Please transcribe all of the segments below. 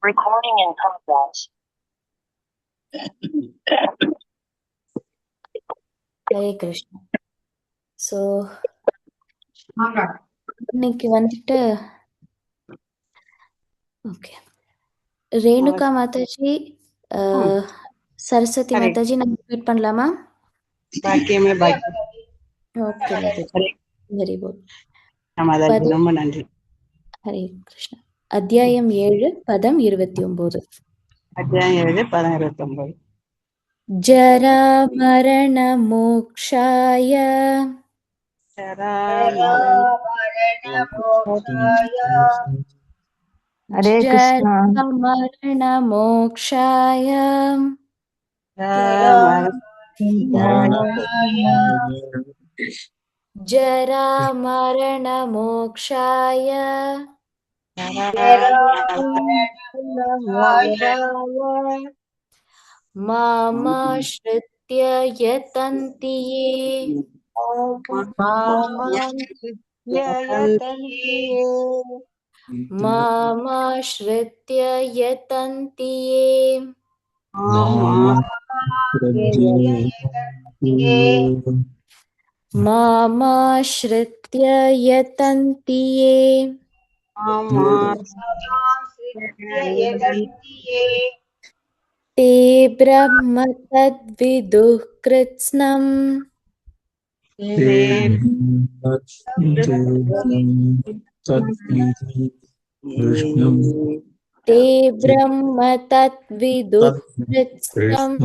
Recording in progress. Hare Krishna. So இன்னைக்கு வந்துட்டு okay Renuka Mataji, Saraswati Mataji நம்ம மீட் பண்ணலாமா? Okay Mataji, very good. ரொம்ப நன்றி. ஹரே கிருஷ்ணா. அத்தியாயம் 7 பதம் 29. அத்தியாயம் 7 பதம் 29. ஜரா மரண மோக்ஷாய ஹரே கிருஷ்ணா. மரண மோக்ஷாய ஜரா மரண மோக்ஷாய மாமாஶ்ருத்ய யதந்தி யே மாமாஶ்ருத்ய யதந்தி யே மாமாஶ்ருத்ய யதந்தி யே தே பிரம்ம தத்விதுः கிருத்ஸ்னம் தே பிரம்ம தத்விதுः கிருத்ஸ்னம்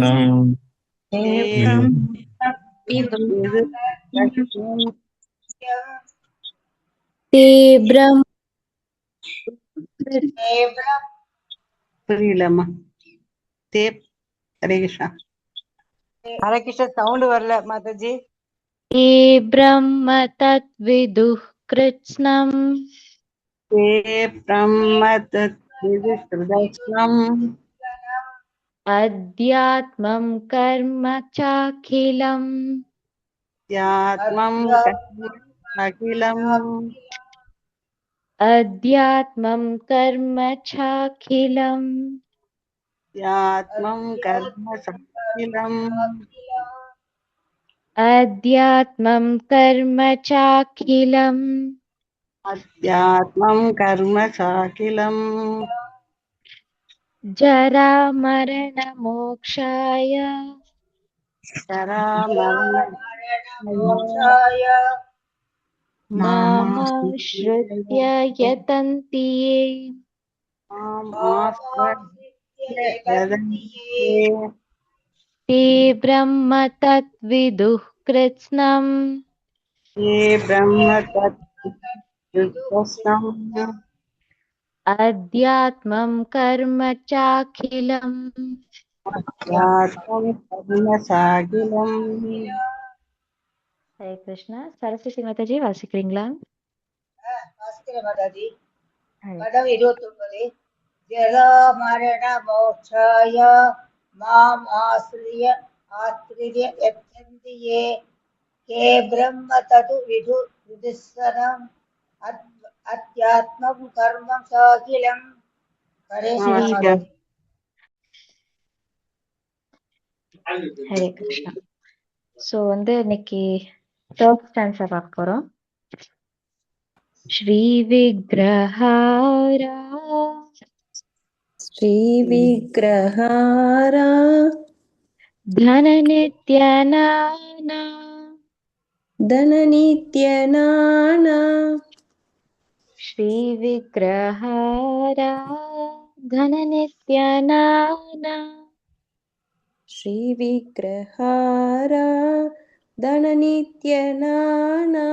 தே பிரம்ம புரியலம்மா. ஹரே கிருஷ்ணா. ஹரே கிருஷ்ணா, சவுண்ட் வரல மாதாஜி. தே பிரம்ம தத்விதுः கிருத்ஸ்னம் தே பிரம்ம தத்விதுः கிருத்ஸ்னம் அத்யாத்மம் கர்ம சாக்கிலம் யாத்மம் அகிலம் அத்யாத்மம் கர்ம சாக்கிலம் யாத்மம் கர்ம சகிலம் அத்யாத்மம் கர்ம சாக்கிலம் அத்யாத்மம் கர்ம சாக்கிலம் ஜரா மரண மோக்ஷாய ஜரா மரண மாமாஶ்ருத்ய யதந்தி யே தே பிரம்ம தத்விதுः கிருத்ஸ்னம் தே பிரம்ம தத்விதுः அத்யாத்மம் கர்ம சாக்கிலம் அத்யாத்மம் கர்ம சாக்கிலம். ஹரே கிருஷ்ணா. சரஸ்வதி மாதாஜி வாசிக்கிறீங்களா? மாதாஜி. பதம் 29. ஜரா மரண மோக்ஷாய மாம் ஆஸ்ரிய யத்தந்தி யே கே பிரம்ம தது விது விதிஸ்ஸனம் அத்யாத்மம் கர்மம் சாகிலம். ஹரே கிருஷ்ணா. ஸோ இன்னைக்கு தேர்ட் ஸ்டான்ஸா பார்க்க போறோம். ஸ்ரீ விக்ரஹாரா தன நித்யநானா ஸ்ரீ விக்ரஹாரா தன நித்யநானா ஸ்ரீ விக்ரஹாரா தனநித்யநானா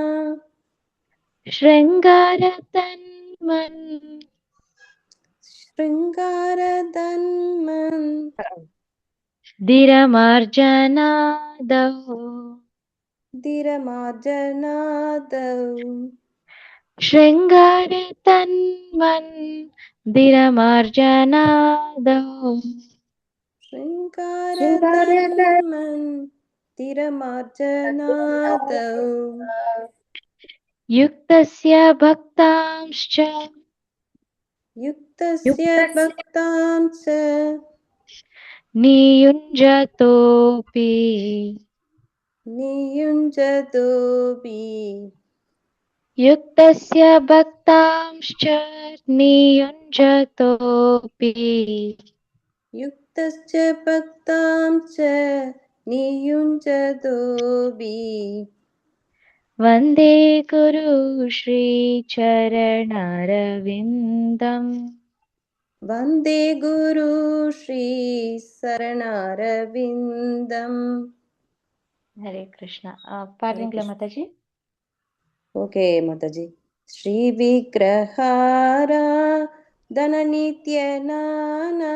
ஸ்ருங்கார தன்மன் திரமார்ஜனாதௌ ஸ்ருங்கார தன்மன் திரமார்ஜனாதௌ யுக்தஸ்ய பக்தாம்ஸ்ச युक्तस्य भक्तां च नियुञ्जतोऽपि नियुञ्जतोऽपि युक्तस्य भक्तांश्च नियुञ्जतोऽपि युक्तस्य भक्तां च नियुञ्जतोऽपि वन्दे गुरु श्रीचरणरविन्दम् वन्दे गुरु श्री शरणारविन्दम् हरे कृष्ण हरे पार्लिङ्ग्ला कृष्ण माताजी ओके माताजी श्रीविग्रहारा धननित्यनाना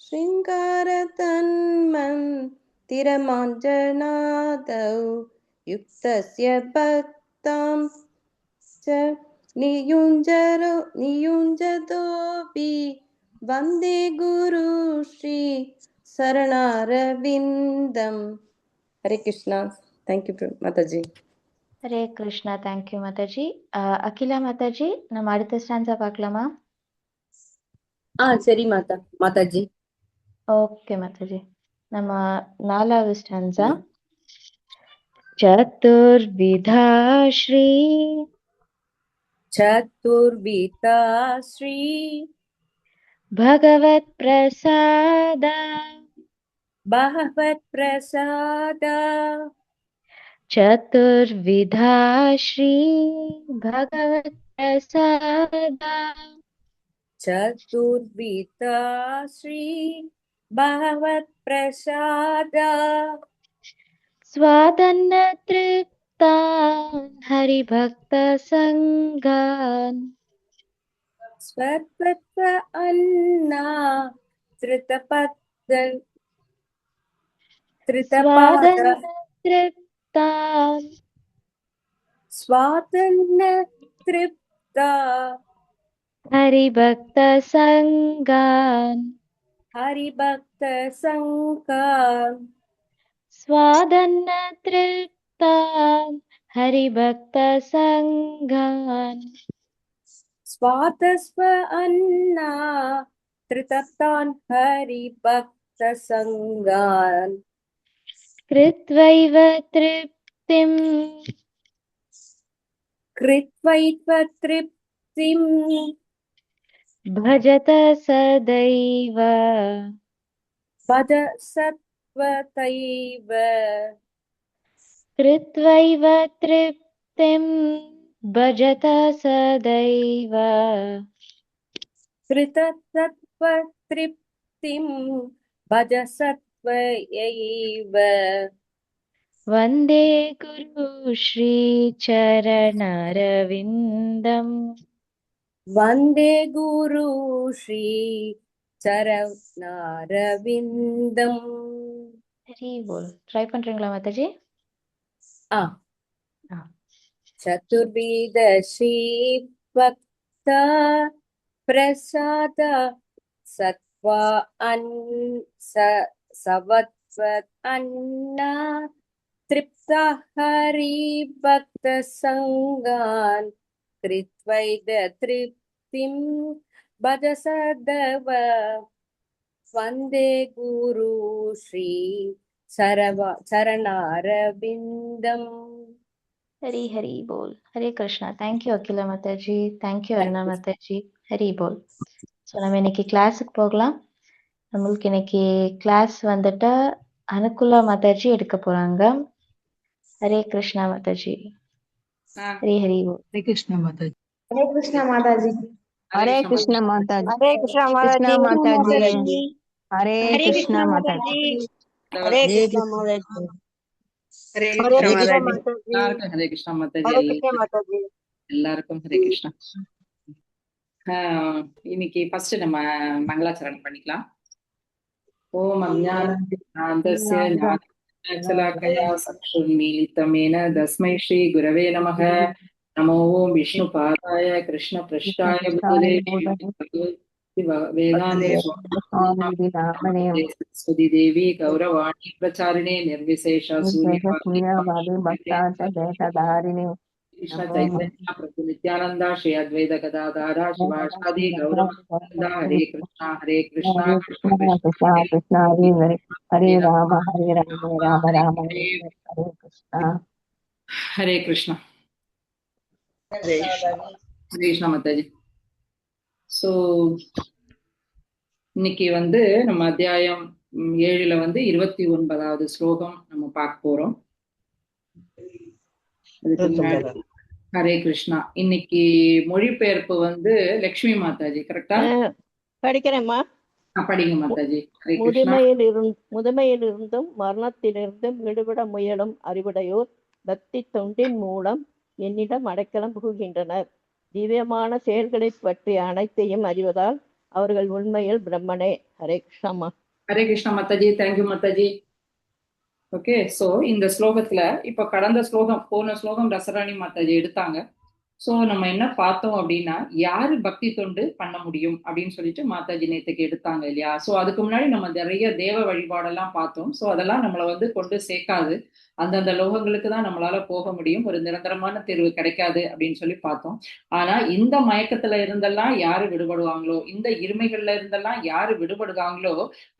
शृङ्गारतन्मन्तिरमाञ्जनादौ युक्तस्य भक्तां च नियुञ्जतोऽपि वन्दे गुरु श्री शरणारविन्दम् हरे कृष्ण थैंक यू माताजी हरे कृष्णा தேங்க்யூ மாதாஜி அகிலா மாதாஜி நம்ம அடுத்த ஸ்டான்ஸா பார்க்கலாமா சரி மாதாஜி ஓகே மாதாஜி நம்ம நாலாவது ஸ்டான்ஸா சதுர்விதா ஸ்ரீ சதுர்விதா ஸ்ரீ भगवत् प्रसाद பகவத் பிரசாத चतुर्विधा श्री भगवत् प्रसाद சதுர்விதா ஸ்ரீ பகவத் பிரசாத स्वादन्न तृप्तान् हरिभक्त संगान् ஸ்வர்பத்வ அன்னா திருதபத்த திருதபாத स्वादन्न तृप्तान् ஸ்வாதன்ன திருப்தா हरिभक्त संगान् ஹரிபக்த சங்கா स्वादन्न तृप्तान् हरिभक्त संगान् स्वातस्व अन्ना त्रितप्तान् हरिभक्त संगान् कृत्वैव तृप्तिं कृत्वैव तृप्तिं भजत सदैव पद सत्वतैव कृत्वैव तृप्तिं भजत सदैव कृतसत्त्वतृप्तिं भज सत्वयैव वन्दे गुरु श्रीचरणरविन्दम् वन्दे गुरु श्री चरणारविन्दम् हरि बोल ட்ரை பண்றீங்களா மாதாஜி चतुर्विध श्री भक्त प्रसाद सत्वा सवत्व अन्ना तृप्त हरि भक्त संगान कृत्वैद तृप्तिं भज सदव वन्दे गुरु श्री चरणारविन्दम् हरी हरी बोल हरे कृष्णा தேங்க்யூ அகிலா மாதாஜி தேங்க்யூ அருணா மாதாஜி ஹரி போல் ஸோ நம்ம இன்னைக்கு கிளாஸுக்கு போகலாம் நம்மளுக்கு இன்னைக்கு கிளாஸ் வந்துட்டு அனுகுலா மாதாஜி எடுக்க போறாங்க ஹரே கிருஷ்ணா மாதாஜி ஹரி ஹரி போல் हरे कृष्ण माता जी हरे कृष्ण माताजी हरे कृष्ण माता जी हरे कृष्ण कृष्ण माताजी माता जी हरे कृष्ण माता जी हरे कृष्ण माताजी हरे हरे कृष्ण कृष्ण माताजी माताजी எல்லாருக்கும் ஹரே கிருஷ்ணா மாதாஜி हरे कृष्ण माताजी எல்லாருக்கும் ஹரே கிருஷ்ணா இன்னைக்கு ஃபர்ஸ்ட் நம்ம மங்களாச்சரணம் பண்ணிக்கலாம் ஓம் அஞ்ஞானஸ்ய ஞானசலாக்கயா சக்ஷுர்மீலிதமேன தஸ்மை ஸ்ரீ குரவே நமः நமோ ஓம் விஷ்ணுபாதாய கிருஷ்ணபிருஷ்டாய பூதலே வேதாந்தே स्वामी विनामने सरस्वती देवी गौरवाणी प्रचारिणे निर्विशेष शून्यवादी भक्ता च देशधारिणे कृष्ण चैतन्य प्रभु नित्यानंदा श्री अद्वैत गदाधारा शिवासादि गौरवानंदा हरे कृष्णा कृष्ण हरे कृष्ण कृष्णा कृष्णा कृष्णा हरे हरे हरे राम राम राम हरे हरे कृष्णा हरे कृष्णा हरे हरे कृष्णा माताजी. ஸோ இன்னைக்கு வந்து நம்ம அத்தியாயம் 7ல வந்து 29வது ஸ்லோகம் நம்ம பார்க்க போறோம். அதுக்கு முன்னாடி ஹரே கிருஷ்ணா. இன்னைக்கு மொழிபெயர்ப்பு வந்து லட்சுமி மாதாஜி, கரெக்டா? படிக்கிறேம்மா. படிங்க மாதாஜி. ஹரே கிருஷ்ணா. முதுமையிலிருந்தும் மரணத்திலிருந்தும் விடுபட முயலும் அறிவுடையோர் பக்தி தொண்டின் மூலம் என்னிடம் அடைக்கலம் புகுகின்றனர். திவ்யமான செயல்களை பற்றிய அனைத்தையும் அறிவதால் அவர்கள் உண்மையில் பிரம்மனே. ஹரே கிருஷ்ணம்மா. ஹரே கிருஷ்ணா மாதாஜி. தேங்க்யூ மாதாஜி. ஓகே, சோ இந்த ஸ்லோகத்துல இப்ப கடந்த ஸ்லோகம், போன ஸ்லோகம் ரசராணி மாதாஜி எடுத்தாங்க. சோ நம்ம என்ன பார்த்தோம் அப்படின்னா, யாரு பக்தி தொண்டு பண்ண முடியும் அப்படின்னு சொல்லிட்டு மாதாஜி நேத்துக்கு எடுத்தாங்க இல்லையா? சோ அதுக்கு முன்னாடி நம்ம நிறைய தேவ வழிபாடெல்லாம் பார்த்தோம். சோ அதெல்லாம் நம்மளை வந்து கொண்டு சேர்க்காது, அந்தந்த லோகங்களுக்கு தான் நம்மளால போக முடியும், ஒரு நிரந்தரமான தீர்வு கிடைக்காது அப்படின்னு சொல்லி பார்த்தோம். ஆனா இந்த மயக்கத்துல இருந்தெல்லாம் யாரு விடுபடுவாங்களோ, இந்த இருமைகள்ல இருந்தெல்லாம் யாரு விடுபடுவாங்களோ,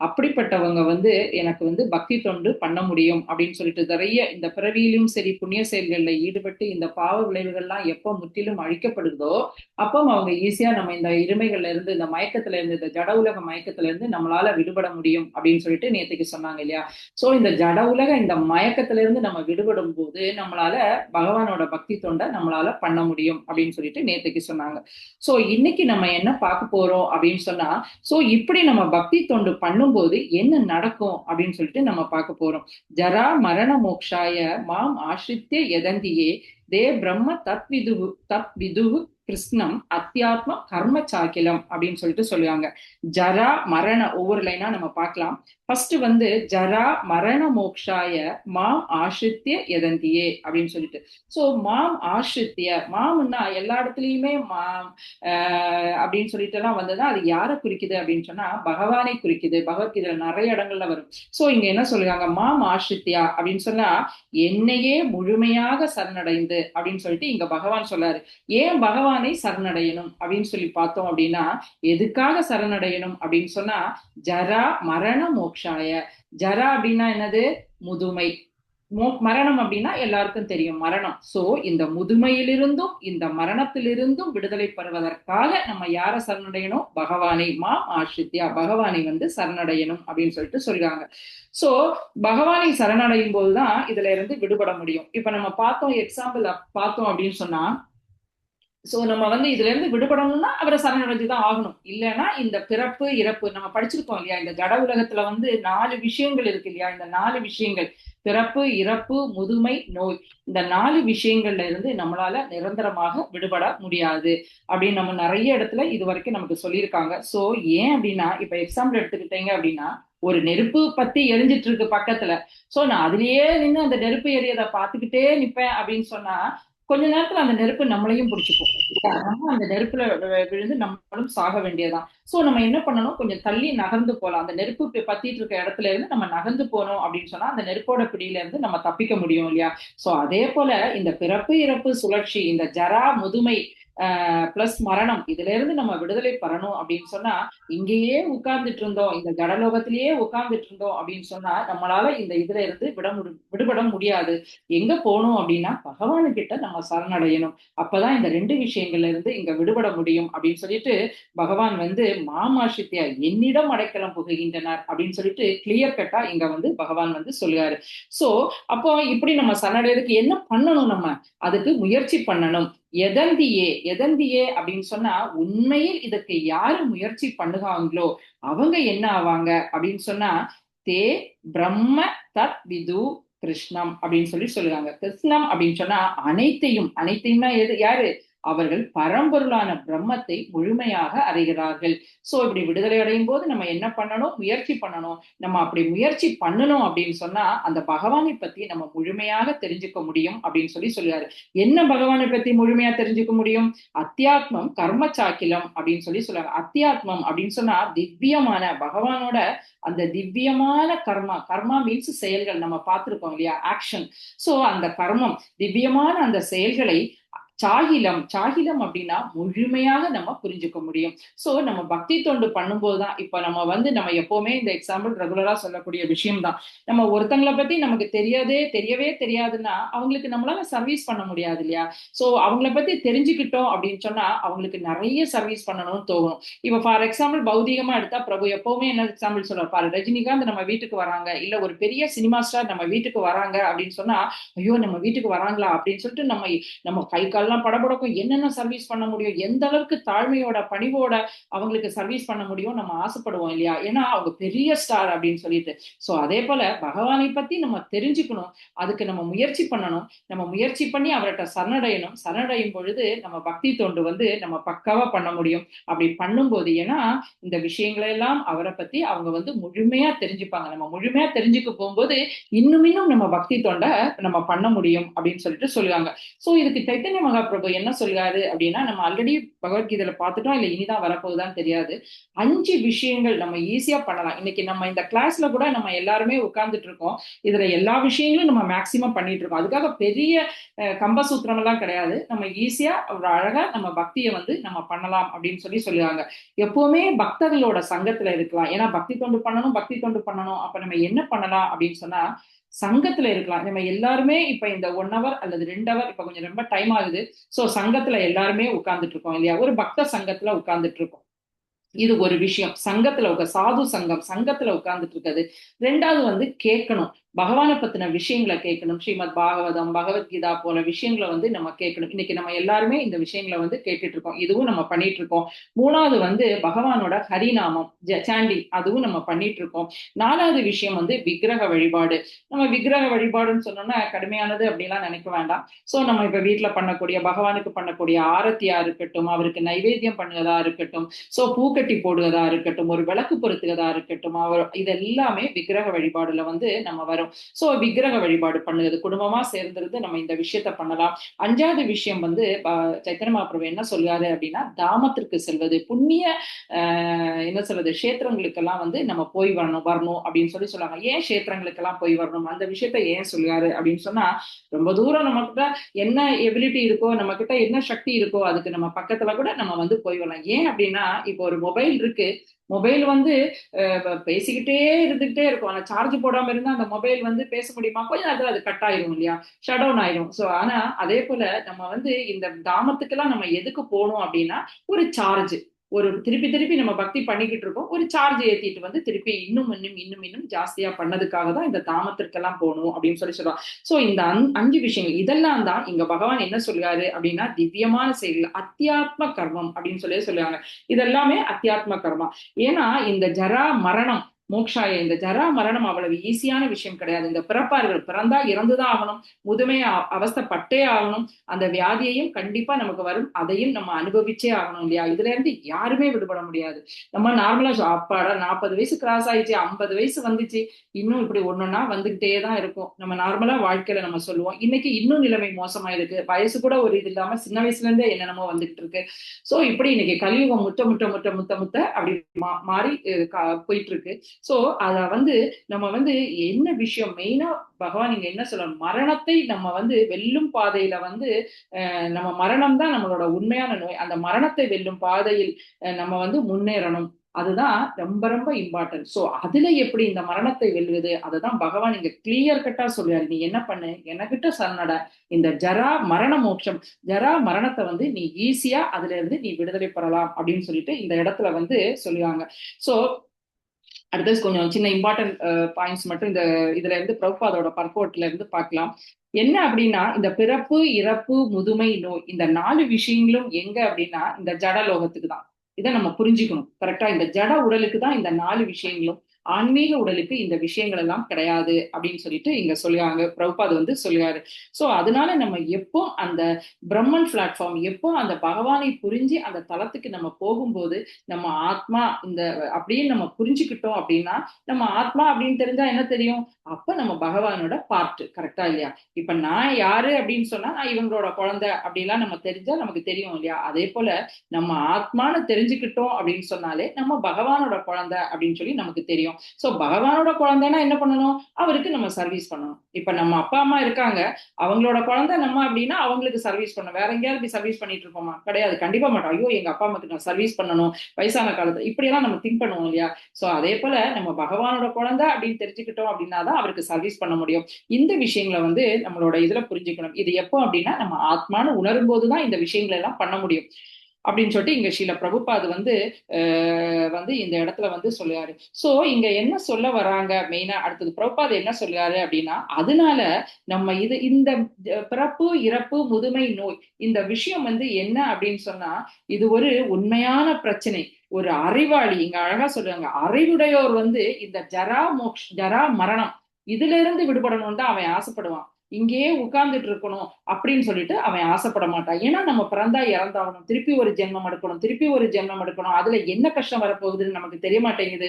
அப்படிப்பட்டவங்க வந்து எனக்கு வந்து பக்தி தொண்டு பண்ண முடியும் அப்படின்னு சொல்லிட்டு நிறைய இந்த பிறவியிலும் சரி புண்ணிய செயல்கள்ல ஈடுபட்டு இந்த பாவ விளைவுகள்லாம் எப்ப முற்றிலும் அழிக்கப்படுதோ அப்போ அவங்க ஈஸியா நம்ம இந்த இருமைகள்ல இருந்து, இந்த மயக்கத்துல இருந்து, இந்த ஜட உலக மயக்கத்துல இருந்து நம்மளால விடுபட முடியும் அப்படின்னு சொல்லிட்டு நேத்துக்கு சொன்னாங்க இல்லையா? சோ இந்த ஜட உலக இந்த மயக்கத்துல இருந்து நம்ம விடுபடும் போது நம்மளால பகவானோட பக்தி தொண்டை நம்மளால பண்ண முடியும் அப்படின்னு சொல்லிட்டு நேத்துக்கு சொன்னாங்க. சோ இன்னைக்கு நம்ம என்ன பார்க்க போறோம் அப்படின்னு சொன்னா, சோ இப்படி நம்ம பக்தி தொண்டு பண்ணும்போது என்ன நடக்கும் அப்படின்னு சொல்லிட்டு நம்ம பார்க்க போறோம். ஜரா மரண மோக்ஷாய மாம் ஆசிரித்ய யதந்தியே தே பிரம்ம தத்விதுகு கிருஷ்ணம் அத்தியாத்ம கர்ம சாக்கிலம் அப்படின்னு சொல்லிட்டு சொல்லுவாங்க. ஜரா மரண, ஒவ்வொரு லைனா நம்ம பார்க்கலாம். ஃபர்ஸ்ட் வந்து ஜரா மரண மோக்ஷாய மாம் ஆசிரித்ய யதந்தியே அப்படின்னு சொல்லிட்டு. சோ மாம் ஆசிரித்ய, மாம்னா எல்லா இடத்துலயுமே மாம் அப்படின்னு சொல்லிட்டு எல்லாம் வந்ததுன்னா அது யாரை குறிக்குது அப்படின்னு சொன்னா பகவானை குறிக்குது. பகவத்கீதையில நிறைய இடங்கள்ல வரும். சோ இங்க என்ன சொல்லுவாங்க, மாம் ஆசிரித்யா அப்படின்னு சொன்னா என்னையே முழுமையாக சரணடைந்து அப்படின்னு சொல்லிட்டு இங்க பகவான் சொல்றாரு. ஏன் பகவானை சரணடையணும் அப்படின்னு சொல்லி பார்த்தோம் அப்படின்னா, எதுக்காக சரணடையணும் அப்படின்னு சொன்னா ஜரா மரண மோக்ஷாய. ஜரா அப்படின்னா என்னது? முதுமை. மரணம் அப்படின்னா எல்லாருக்கும் தெரியும், மரணம். சோ இந்த முதுமையிலிருந்தும் இந்த மரணத்திலிருந்தும் விடுதலை பெறுவதற்காக நம்ம யார சரணடையணும்? பகவானை, மாம் ஆசிரித்யா, பகவானை வந்து சரணடையணும் அப்படின்னு சொல்லிட்டு சொல்றாங்க. சோ பகவானை சரணடையும் போதுதான் இதுல இருந்து விடுபட முடியும். இப்ப நம்ம பார்த்தோம், எக்ஸாம்பிள் பார்த்தோம் அப்படின்னு சொன்னா, சோ நம்ம வந்து இதுல இருந்து விடுபடணும்னா அவரை சரணடைஞ்சுதான் ஆகணும். இல்லைன்னா இந்த பிறப்பு இறப்பு நம்ம படிச்சிருக்கோம் இல்லையா, இந்த ஜட உலகத்துல வந்து 4 விஷயங்கள் இருக்கு இல்லையா? இந்த 4 விஷயங்கள், பிறப்பு இறப்பு முதுமை நோய், இந்த 4 விஷயங்கள்ல இருந்து நம்மளால நிரந்தரமாக விடுபட முடியாது அப்படின்னு நம்ம நிறைய இடத்துல இது வரைக்கும் நமக்கு சொல்லியிருக்காங்க. சோ ஏன் அப்படின்னா, இப்ப எக்ஸாம்பிள் எடுத்துக்கிட்டீங்க அப்படின்னா, ஒரு நெருப்பு பத்தி எரிஞ்சிட்டு இருக்கு பக்கத்துல. சோ நான் அதுலயே நின்று அந்த நெருப்பு எரியதை பார்த்துக்கிட்டே நிப்பேன் அப்படின்னு சொன்னா கொஞ்ச நேரத்துல அந்த நெருப்பு நம்மளையும் பிடிச்சிக்கும். நம்ம அந்த நெருப்புல விழுந்து நம்மளும் சாக வேண்டியதுதான். சோ நம்ம என்ன பண்ணணும், கொஞ்சம் தள்ளி நகர்ந்து போலாம். அந்த நெருப்பு பத்திட்டு இருக்க இடத்துல இருந்து நம்ம நகர்ந்து போனோம் அப்படின்னு சொன்னா அந்த நெருப்போட பிடியில இருந்து நம்ம தப்பிக்க முடியும் இல்லையா? சோ அதே போல இந்த பிறப்பு இறப்பு சுழற்சி, இந்த ஜரா முதுமை பிளஸ் மரணம், இதுல இருந்து நம்ம விடுதலை பெறணும் அப்படின்னு சொன்னா இங்கேயே உட்கார்ந்துட்டு இருந்தோம், இந்த ஜடலோகத்திலேயே உட்கார்ந்துட்டு இருந்தோம் அப்படின்னு சொன்னா நம்மளால இந்த இதுல இருந்து விடுபட முடியாது. எங்க போகணும் அப்படின்னா பகவானு கிட்ட நம்ம சரணடையணும். அப்பதான் இந்த 2 விஷயங்கள்ல இருந்து இங்க விடுபட முடியும் அப்படின்னு சொல்லிட்டு பகவான் வந்து மாமாசித்யா என்னிடம் அடைக்கலம் புகுகின்றனர் அப்படின்னு சொல்லிட்டு கிளியர் கட்டா இங்க வந்து பகவான் வந்து சொல்லுவாரு. சோ அப்போ இப்படி நம்ம சரணடைறதுக்கு என்ன பண்ணணும்? நம்ம அதுக்கு முயற்சி பண்ணணும். எதந்தியே அப்படின்னு சொன்னா உண்மையில் இதுக்கு யாரு முயற்சி பண்ணுவாங்களோ அவங்க என்ன ஆவாங்க அப்படின்னு சொன்னா தே பிரம்ம தத் விது கிருஷ்ணம் அப்படின்னு சொல்லி சொல்லுவாங்க. கிருஷ்ணம் அப்படின்னு சொன்னா அனைத்தையும்னா யாரு? அவர்கள் பரம்பொருளான பிரம்மத்தை முழுமையாக அறிகிறார்கள். சோ இப்படி விடுதலை அடையும் போது நம்ம என்ன பண்ணணும்? முயற்சி பண்ணணும். நம்ம அப்படி முயற்சி பண்ணணும் அப்படின்னு சொன்னா அந்த பகவானை பத்தி நம்ம முழுமையாக தெரிஞ்சுக்க முடியும் அப்படின்னு சொல்லி சொல்லுவாரு. என்ன பகவானை பத்தி முழுமையா தெரிஞ்சுக்க முடியும்? அத்தியாத்மம் கர்ம சாக்கிலம் அப்படின்னு சொல்லி சொல்லுவாங்க. அத்தியாத்மம் அப்படின்னு சொன்னா திவ்யமான பகவானோட அந்த திவ்யமான கர்மா மீன்ஸ் செயல்கள். நம்ம பார்த்திருக்கோம் இல்லையா, ஆக்ஷன். சோ அந்த கர்மம், திவ்யமான அந்த செயல்களை சாகிலம் சாகிலம் அப்படின்னா முழுமையாக நம்ம புரிஞ்சுக்க முடியும். சோ நம்ம பக்தி தொண்டு பண்ணும்போதுதான் இப்ப நம்ம வந்து நம்ம எப்பவுமே இந்த எக்ஸாம்பிள் ரெகுலரா சொல்லக்கூடிய விஷயம் தான். நம்ம ஒருத்தங்களை பத்தி நமக்கு தெரியவே தெரியாதுன்னா அவங்களுக்கு நம்மளால சர்வீஸ் பண்ண முடியாது இல்லையா? சோ அவங்கள பத்தி தெரிஞ்சுக்கிட்டோம் அப்படின்னு சொன்னா அவங்களுக்கு நிறைய சர்வீஸ் பண்ணணும்னு தோணும். இப்ப ஃபார் எக்ஸாம்பிள் பௌதிகமா எடுத்தா பிரபு எப்பவுமே என்ன எக்ஸாம்பிள் சொல்றாரு பாரு, ரஜினிகாந்த் நம்ம வீட்டுக்கு வராங்க, இல்ல ஒரு பெரிய சினிமா ஸ்டார் நம்ம வீட்டுக்கு வராங்க அப்படின்னு சொன்னா ஐயோ நம்ம வீட்டுக்கு வராங்களா அப்படின்னு சொல்லிட்டு நம்ம கை கால்லாம் படபடக்கும். என்னென்ன சர்வீஸ் பண்ண முடியும், எந்த அளவுக்கு தாழ்மையோட பணிவோட அவங்களுக்கு சர்வீஸ் பண்ண முடியும் நம்ம ஆசைப்படுவோம் இல்லையா? ஏன்னா அவங்க பெரிய ஸ்டார் அப்படின்னு சொல்லிட்டு. சோ அதே போல பகவானை பத்தி நம்ம தெரிஞ்சுக்கணும், அதுக்கு நம்ம முயற்சி பண்ணணும், நம்ம முயற்சி பண்ணி அவர்கிட்ட சரணடையணும். சரணடையும் பொழுது நம்ம பக்தி தொண்டு வந்து நம்ம பக்காவா பண்ண முடியும். அப்படி பண்ணும்போது ஏன்னா இந்த விஷயங்களை எல்லாம் அவரை பத்தி அவங்க வந்து முழுமையா தெரிஞ்சுப்பாங்க. நம்ம முழுமையா தெரிஞ்சுக்க போகும்போது இன்னும் நம்ம பக்தி தொண்டை நம்ம பண்ண முடியும் அப்படின்னு சொல்லிட்டு சொல்லுவாங்க. சோ இதுக்கு சைத்தன்ய மகாபிரபு என்ன சொல்றாரு அப்படின்னா, நம்ம ஆல்ரெடி பகவத்கீதையில பார்த்துட்டோம், இல்ல இனிதான் வரப்போகுதான்னு தெரியாது. 5 விஷயங்கள் நம்ம ஈஸியா பண்ணலாம். இன்னைக்கு நம்ம இந்த கிளாஸ்ல கூட நம்ம எல்லாருமே உட்கார்ந்துட்டு இருக்கோம். இதுல எல்லா விஷயங்களும் நம்ம மேக்சிமம் பண்ணிட்டு இருக்கோம். அதுக்காக பெரிய கம்பசூத்திரம் எல்லாம் கிடையாது. நம்ம ஈஸியா ஒரு அழகா நம்ம பக்தியை வந்து நம்ம பண்ணலாம் அப்படின்னு சொல்லுவாங்க. எப்பவுமே பக்தர்களோட சங்கத்துல இருக்கலாம். ஏன்னா பக்தி தொண்டு பண்ணணும். அப்ப நம்ம என்ன பண்ணலாம் அப்படின்னு சொன்னா சங்கத்துல இருக்கலாம். நம்ம எல்லாருமே இப்ப இந்த 1 hour அல்லது 2 hour இப்ப கொஞ்சம் ரொம்ப டைம் ஆகுது. சோ சங்கத்துல எல்லாருமே உட்கார்ந்துட்டு இருக்கோம் இல்லையா? ஒரு பக்த சங்கத்துல உட்கார்ந்துட்டு இருக்கோம். இது ஒரு விஷயம். சங்கத்துல சாது சங்கத்துல உட்கார்ந்துட்டு இருக்கிறது. 2வது வந்து கேட்கணும், பகவானை பத்தின விஷயங்களை கேட்கணும். ஸ்ரீமத் பாகவதம், பகவத்கீதா போல விஷயங்களை வந்து நம்ம கேட்கணும். இன்னைக்கு நம்ம எல்லாருமே இந்த விஷயங்களை வந்து கேட்டுட்டு இருக்கோம். இதுவும் நம்ம பண்ணிட்டு இருக்கோம். 3வது வந்து பகவானோட ஹரிநாமம் சாண்டிங், அதுவும் நம்ம பண்ணிட்டு இருக்கோம். 4வது விஷயம் வந்து விக்கிரக வழிபாடு. நம்ம விக்கிரக வழிபாடுன்னு சொன்னோம்னா கடுமையானது அப்படின்லாம் நினைக்க வேண்டாம். சோ நம்ம இப்ப வீட்டுல பண்ணக்கூடிய பகவானுக்கு பண்ணக்கூடிய ஆரத்தியா இருக்கட்டும், அவருக்கு நைவேத்தியம் பண்ணுவதா இருக்கட்டும், சோ பூக்கட்டி போடுவதா இருக்கட்டும், ஒரு விளக்கு பொருத்துவதா இருக்கட்டும், இது எல்லாமே விக்கிரக வழிபாடுல வந்து நம்ம வரும். சோ விக்கிரக வழிபாடு பண்ணுவது குடும்பமா சேர்ந்திருந்து நம்ம இந்த விஷயத்த பண்ணலாம். 5வது விஷயம் வந்து சைத்தன்ய மகாபிரபு என்ன சொல்றாரு அப்படின்னா, தாமத்திற்கு செல்வது, புண்ணிய என்ன சொல்றது கஷேத்திரங்களுக்கெல்லாம் வந்து நம்ம போய் வரணும் அப்படின்னு சொல்லுவாங்க. ஏன் கஷேத்திரங்களுக்கெல்லாம் போய் வரணும், அந்த விஷயத்த ஏன் சொல்றாரு அப்படின்னு சொன்னா, ரொம்ப தூரம் நம்மகிட்ட என்ன எபிலிட்டி இருக்கோ, நம்ம கிட்ட என்ன சக்தி இருக்கோ, அதுக்கு நம்ம பக்கத்துல கூட நம்ம வந்து போய் வரலாம். ஏன் அப்படின்னா இப்போ ஒரு மொபைல் இருக்கு, மொபைல் வந்து பேசிக்கிட்டே இருந்துகிட்டே இருக்கும். ஆனா சார்ஜ் போடாம இருந்தா அந்த மொபைல் வந்து பேச முடியுமா? கொஞ்ச நேரத்துல அது கட் ஆயிரும் இல்லையா, ஷட் டவுன் ஆயிரும். சோ ஆனா அதே போல நம்ம வந்து இந்த தாமத்துக்கெல்லாம் நம்ம எதுக்கு போகணும் அப்படின்னா, ஒரு சார்ஜ், ஒரு திருப்பி நம்ம பக்தி பண்ணிக்கிட்டு இருக்கோம், ஒரு சார்ஜ் ஏத்திட்டு வந்து திருப்பி இன்னும் ஜாஸ்தியா பண்ணதுக்காக தான் இந்த தாமத்திற்கெல்லாம் போகணும் அப்படின்னு சொல்லுவாங்க. சோ இந்த 5 விஷயங்கள் இதெல்லாம் தான் இங்க பகவான் என்ன சொல்றாரு அப்படின்னா, திவ்யமான செயல்கள், அத்தியாத்ம கர்மம் அப்படின்னு சொல்லுவாங்க. இதெல்லாமே அத்தியாத்ம கர்மம். ஏன்னா இந்த ஜரா மரணம் மோக்ஷாய, இந்த ஜரா மரணம் அவ்வளவு ஈஸியான விஷயம் கிடையாது. இந்த பிறப்பார்கள் பிறந்தா இறந்துதான் ஆகணும், முதுமையை அவஸ்தைப்பட்டே ஆகணும், அந்த வியாதியையும் கண்டிப்பா நமக்கு வரும், அதையும் நம்ம அனுபவிச்சே ஆகணும் இல்லையா? இதுல இருந்து யாருமே விடுபட முடியாது. நம்ம நார்மலா அப்பாடா 40 வயசு கிராஸ் ஆயிடுச்சு, 50 வயசு வந்துச்சு, இன்னும் இப்படி ஒன்னொன்னா வந்துகிட்டே தான் இருக்கும். நம்ம நார்மலா வாழ்க்கையில நம்ம சொல்லுவோம். இன்னைக்கு இன்னும் நிலைமை மோசமாயிருக்கு, வயசு கூட ஒரு இது இல்லாம சின்ன வயசுல இருந்தே என்னென்னமோ வந்துகிட்டு இருக்கு. சோ இப்படி இன்னைக்கு கலியுகம் முட்ட அப்படி மாறி போயிட்டு இருக்கு. சோ அத வந்து நம்ம வந்து என்ன விஷயம் மெயினா பகவான் இங்க என்ன சொல்லணும், மரணத்தை நம்ம வந்து வெல்லும் பாதையில வந்து நம்ம மரணம் தான் நம்மளோட உண்மையான நோய். அந்த மரணத்தை வெல்லும் பாதையில் நம்ம வந்து முன்னேறணும். அதுதான் ரொம்ப இம்பார்ட்டன்ட். சோ அதுல எப்படி இந்த மரணத்தை வெல்வது, அதுதான் பகவான் இங்க கிளியர் கட்டா சொல்றாரு. நீ என்ன பண்ணு, எனக்கிட்ட சரணட, இந்த ஜரா மரண மோட்சம், ஜரா மரணத்தை வந்து நீ ஈஸியா அதுல இருந்து நீ விடுதலை பெறலாம் அப்படின்னு சொல்லிட்டு இந்த இடத்துல வந்து சொல்லுவாங்க. சோ அடுத்தது கொஞ்சம் சின்ன இம்பார்ட்டன்ட் பாயிண்ட்ஸ் மட்டும் இந்த இதுல இருந்து பிரபுபாதோட பர்போர்ட்ல இருந்து பார்க்கலாம். என்ன அப்படின்னா, இந்த பிறப்பு இறப்பு முதுமை நோய் இந்த 4 விஷயங்களும் எங்க அப்படின்னா இந்த ஜட லோகத்துக்கு தான். இதை நம்ம புரிஞ்சுக்கணும் கரெக்டா. இந்த ஜட உடலுக்கு தான் இந்த 4 விஷயங்களும், ஆன்மீக உடலுக்கு இந்த விஷயங்கள் எல்லாம் கிடையாது அப்படின்னு சொல்லிட்டு இங்க சொல்லுவாங்க. பிரபுபாத் வந்து சொல்லுவாரு. சோ அதனால நம்ம எப்போ அந்த பிரம்மன் பிளாட்ஃபார்ம், எப்போ அந்த பகவானை புரிஞ்சு அந்த தளத்துக்கு நம்ம போகும்போது நம்ம ஆத்மா இந்த அப்படின்னு நம்ம புரிஞ்சுக்கிட்டோம் அப்படின்னா, நம்ம ஆத்மா அப்படின்னு தெரிஞ்சா என்ன தெரியும், அப்ப நம்ம பகவானோட பார்ட் கரெக்டா இல்லையா? இப்ப நான் யாரு அப்படின்னு சொன்னா நான் இவங்களோட குழந்தை அப்படின்லாம் நம்ம தெரிஞ்சா நமக்கு தெரியும் இல்லையா? அதே போல நம்ம ஆத்மான்னு தெரிஞ்சுக்கிட்டோம் அப்படின்னு சொன்னாலே நம்ம பகவானோட குழந்தை அப்படின்னு சொல்லி நமக்கு தெரியும். முடியும். சோ பகவானோட குழந்தைன்னா என்ன பண்ணணும், அவருக்கு நம்ம சர்வீஸ் பண்ணணும். இப்ப நம்ம அப்பா அம்மா இருக்காங்க, அவங்களோட குழந்தை நம்ம அப்படின்னா அவங்களுக்கு சர்வீஸ் பண்ணணும். வேற எங்கேயாவது இப்படி சர்வீஸ் பண்ணிட்டு இருப்போமா? கிடையாது, கண்டிப்பா மாட்டோம். ஐயோ எங்க அப்பா அம்மாக்கு நான் சர்வீஸ் பண்ணணும் வயசான காலத்துல, இப்படி எல்லாம் நம்ம திங்க் பண்ணுவோம் இல்லையா? சோ அதே போல நம்ம பகவானோட குழந்தை அப்படின்னு தெரிஞ்சுக்கிட்டோம் அப்படின்னா தான் அவருக்கு சர்வீஸ் பண்ண முடியும். இந்த விஷயங்களை வந்து நம்மளோட இதுல புரிஞ்சுக்கணும். இது எப்போ அப்படின்னா நம்ம ஆத்மான்னு உணரும் போதுதான் இந்த விஷயங்களை எல்லாம் பண்ண முடியும் அப்படின்னு சொல்லிட்டு இங்க ஸ்ரீல பிரபுபாத் வந்து இந்த இடத்துல வந்து சொல்லுவாரு. சோ இங்க என்ன சொல்ல வராங்க மெயினா, அடுத்தது பிரபுபாத் என்ன சொல்லுவாரு அப்படின்னா, அதனால நம்ம இந்த பிறப்பு இறப்பு முதுமை நோய் இந்த விஷயம் வந்து என்ன அப்படின்னு சொன்னா, இது ஒரு உண்மையான பிரச்சனை. ஒரு அறிவாளி இங்க அழகா சொல்றாங்க, அறிவுடையோர் வந்து இந்த ஜரா மரணம் இதுல இருந்து விடுபடணும்னு தான் அவன் ஆசைப்படுவான். இங்கேயே உட்கார்ந்துட்டு இருக்கணும் அப்படின்னு சொல்லிட்டு அவன் ஆசைப்பட மாட்டான். ஏன்னா நம்ம பிறந்தா இறந்தாகணும், திருப்பி ஒரு ஜென்மம் எடுக்கணும், திருப்பி ஒரு ஜென்மம் எடுக்கணும், அதுல என்ன கஷ்டம் வரப்போகுதுன்னு நமக்கு தெரிய மாட்டேங்குது.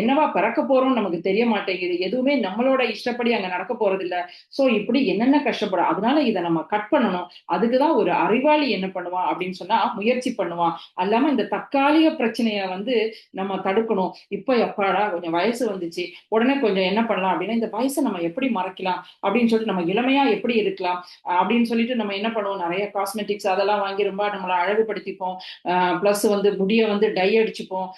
என்னவா பிறக்க போறோம்னு நமக்கு தெரிய மாட்டேங்குது. எதுவுமே நம்மளோட இஷ்டப்படி அங்க நடக்க போறது இல்ல. சோ இப்படி என்னென்ன கஷ்டப்படும், அதனால இதை நம்ம கட் பண்ணணும். அதுக்குதான் ஒரு அறிவாளி என்ன பண்ணுவான் அப்படின்னு சொன்னா முயற்சி பண்ணுவான். அல்லாம இந்த தற்காலிக பிரச்சனைய வந்து நம்ம தடுக்கணும். இப்ப எப்பாடா கொஞ்சம் வயசு வந்துச்சு, உடனே கொஞ்சம் என்ன பண்ணலாம் அப்படின்னா, இந்த வயசை நம்ம எப்படி மறைக்கலாம் அப்படின்னு சொல்லிட்டு நம்ம இளமையா எப்படி இருக்கலாம் அப்படின்னு சொல்லிட்டு நம்ம என்ன பண்ணுவோம், நிறைய காஸ்மெட்டிக்ஸ் அதெல்லாம் வாங்கி ரொம்ப நம்மளை அழகுபடுத்திப்போம். பிளஸ் வந்து முடிய வந்து டை அடிச்சுப்போம்.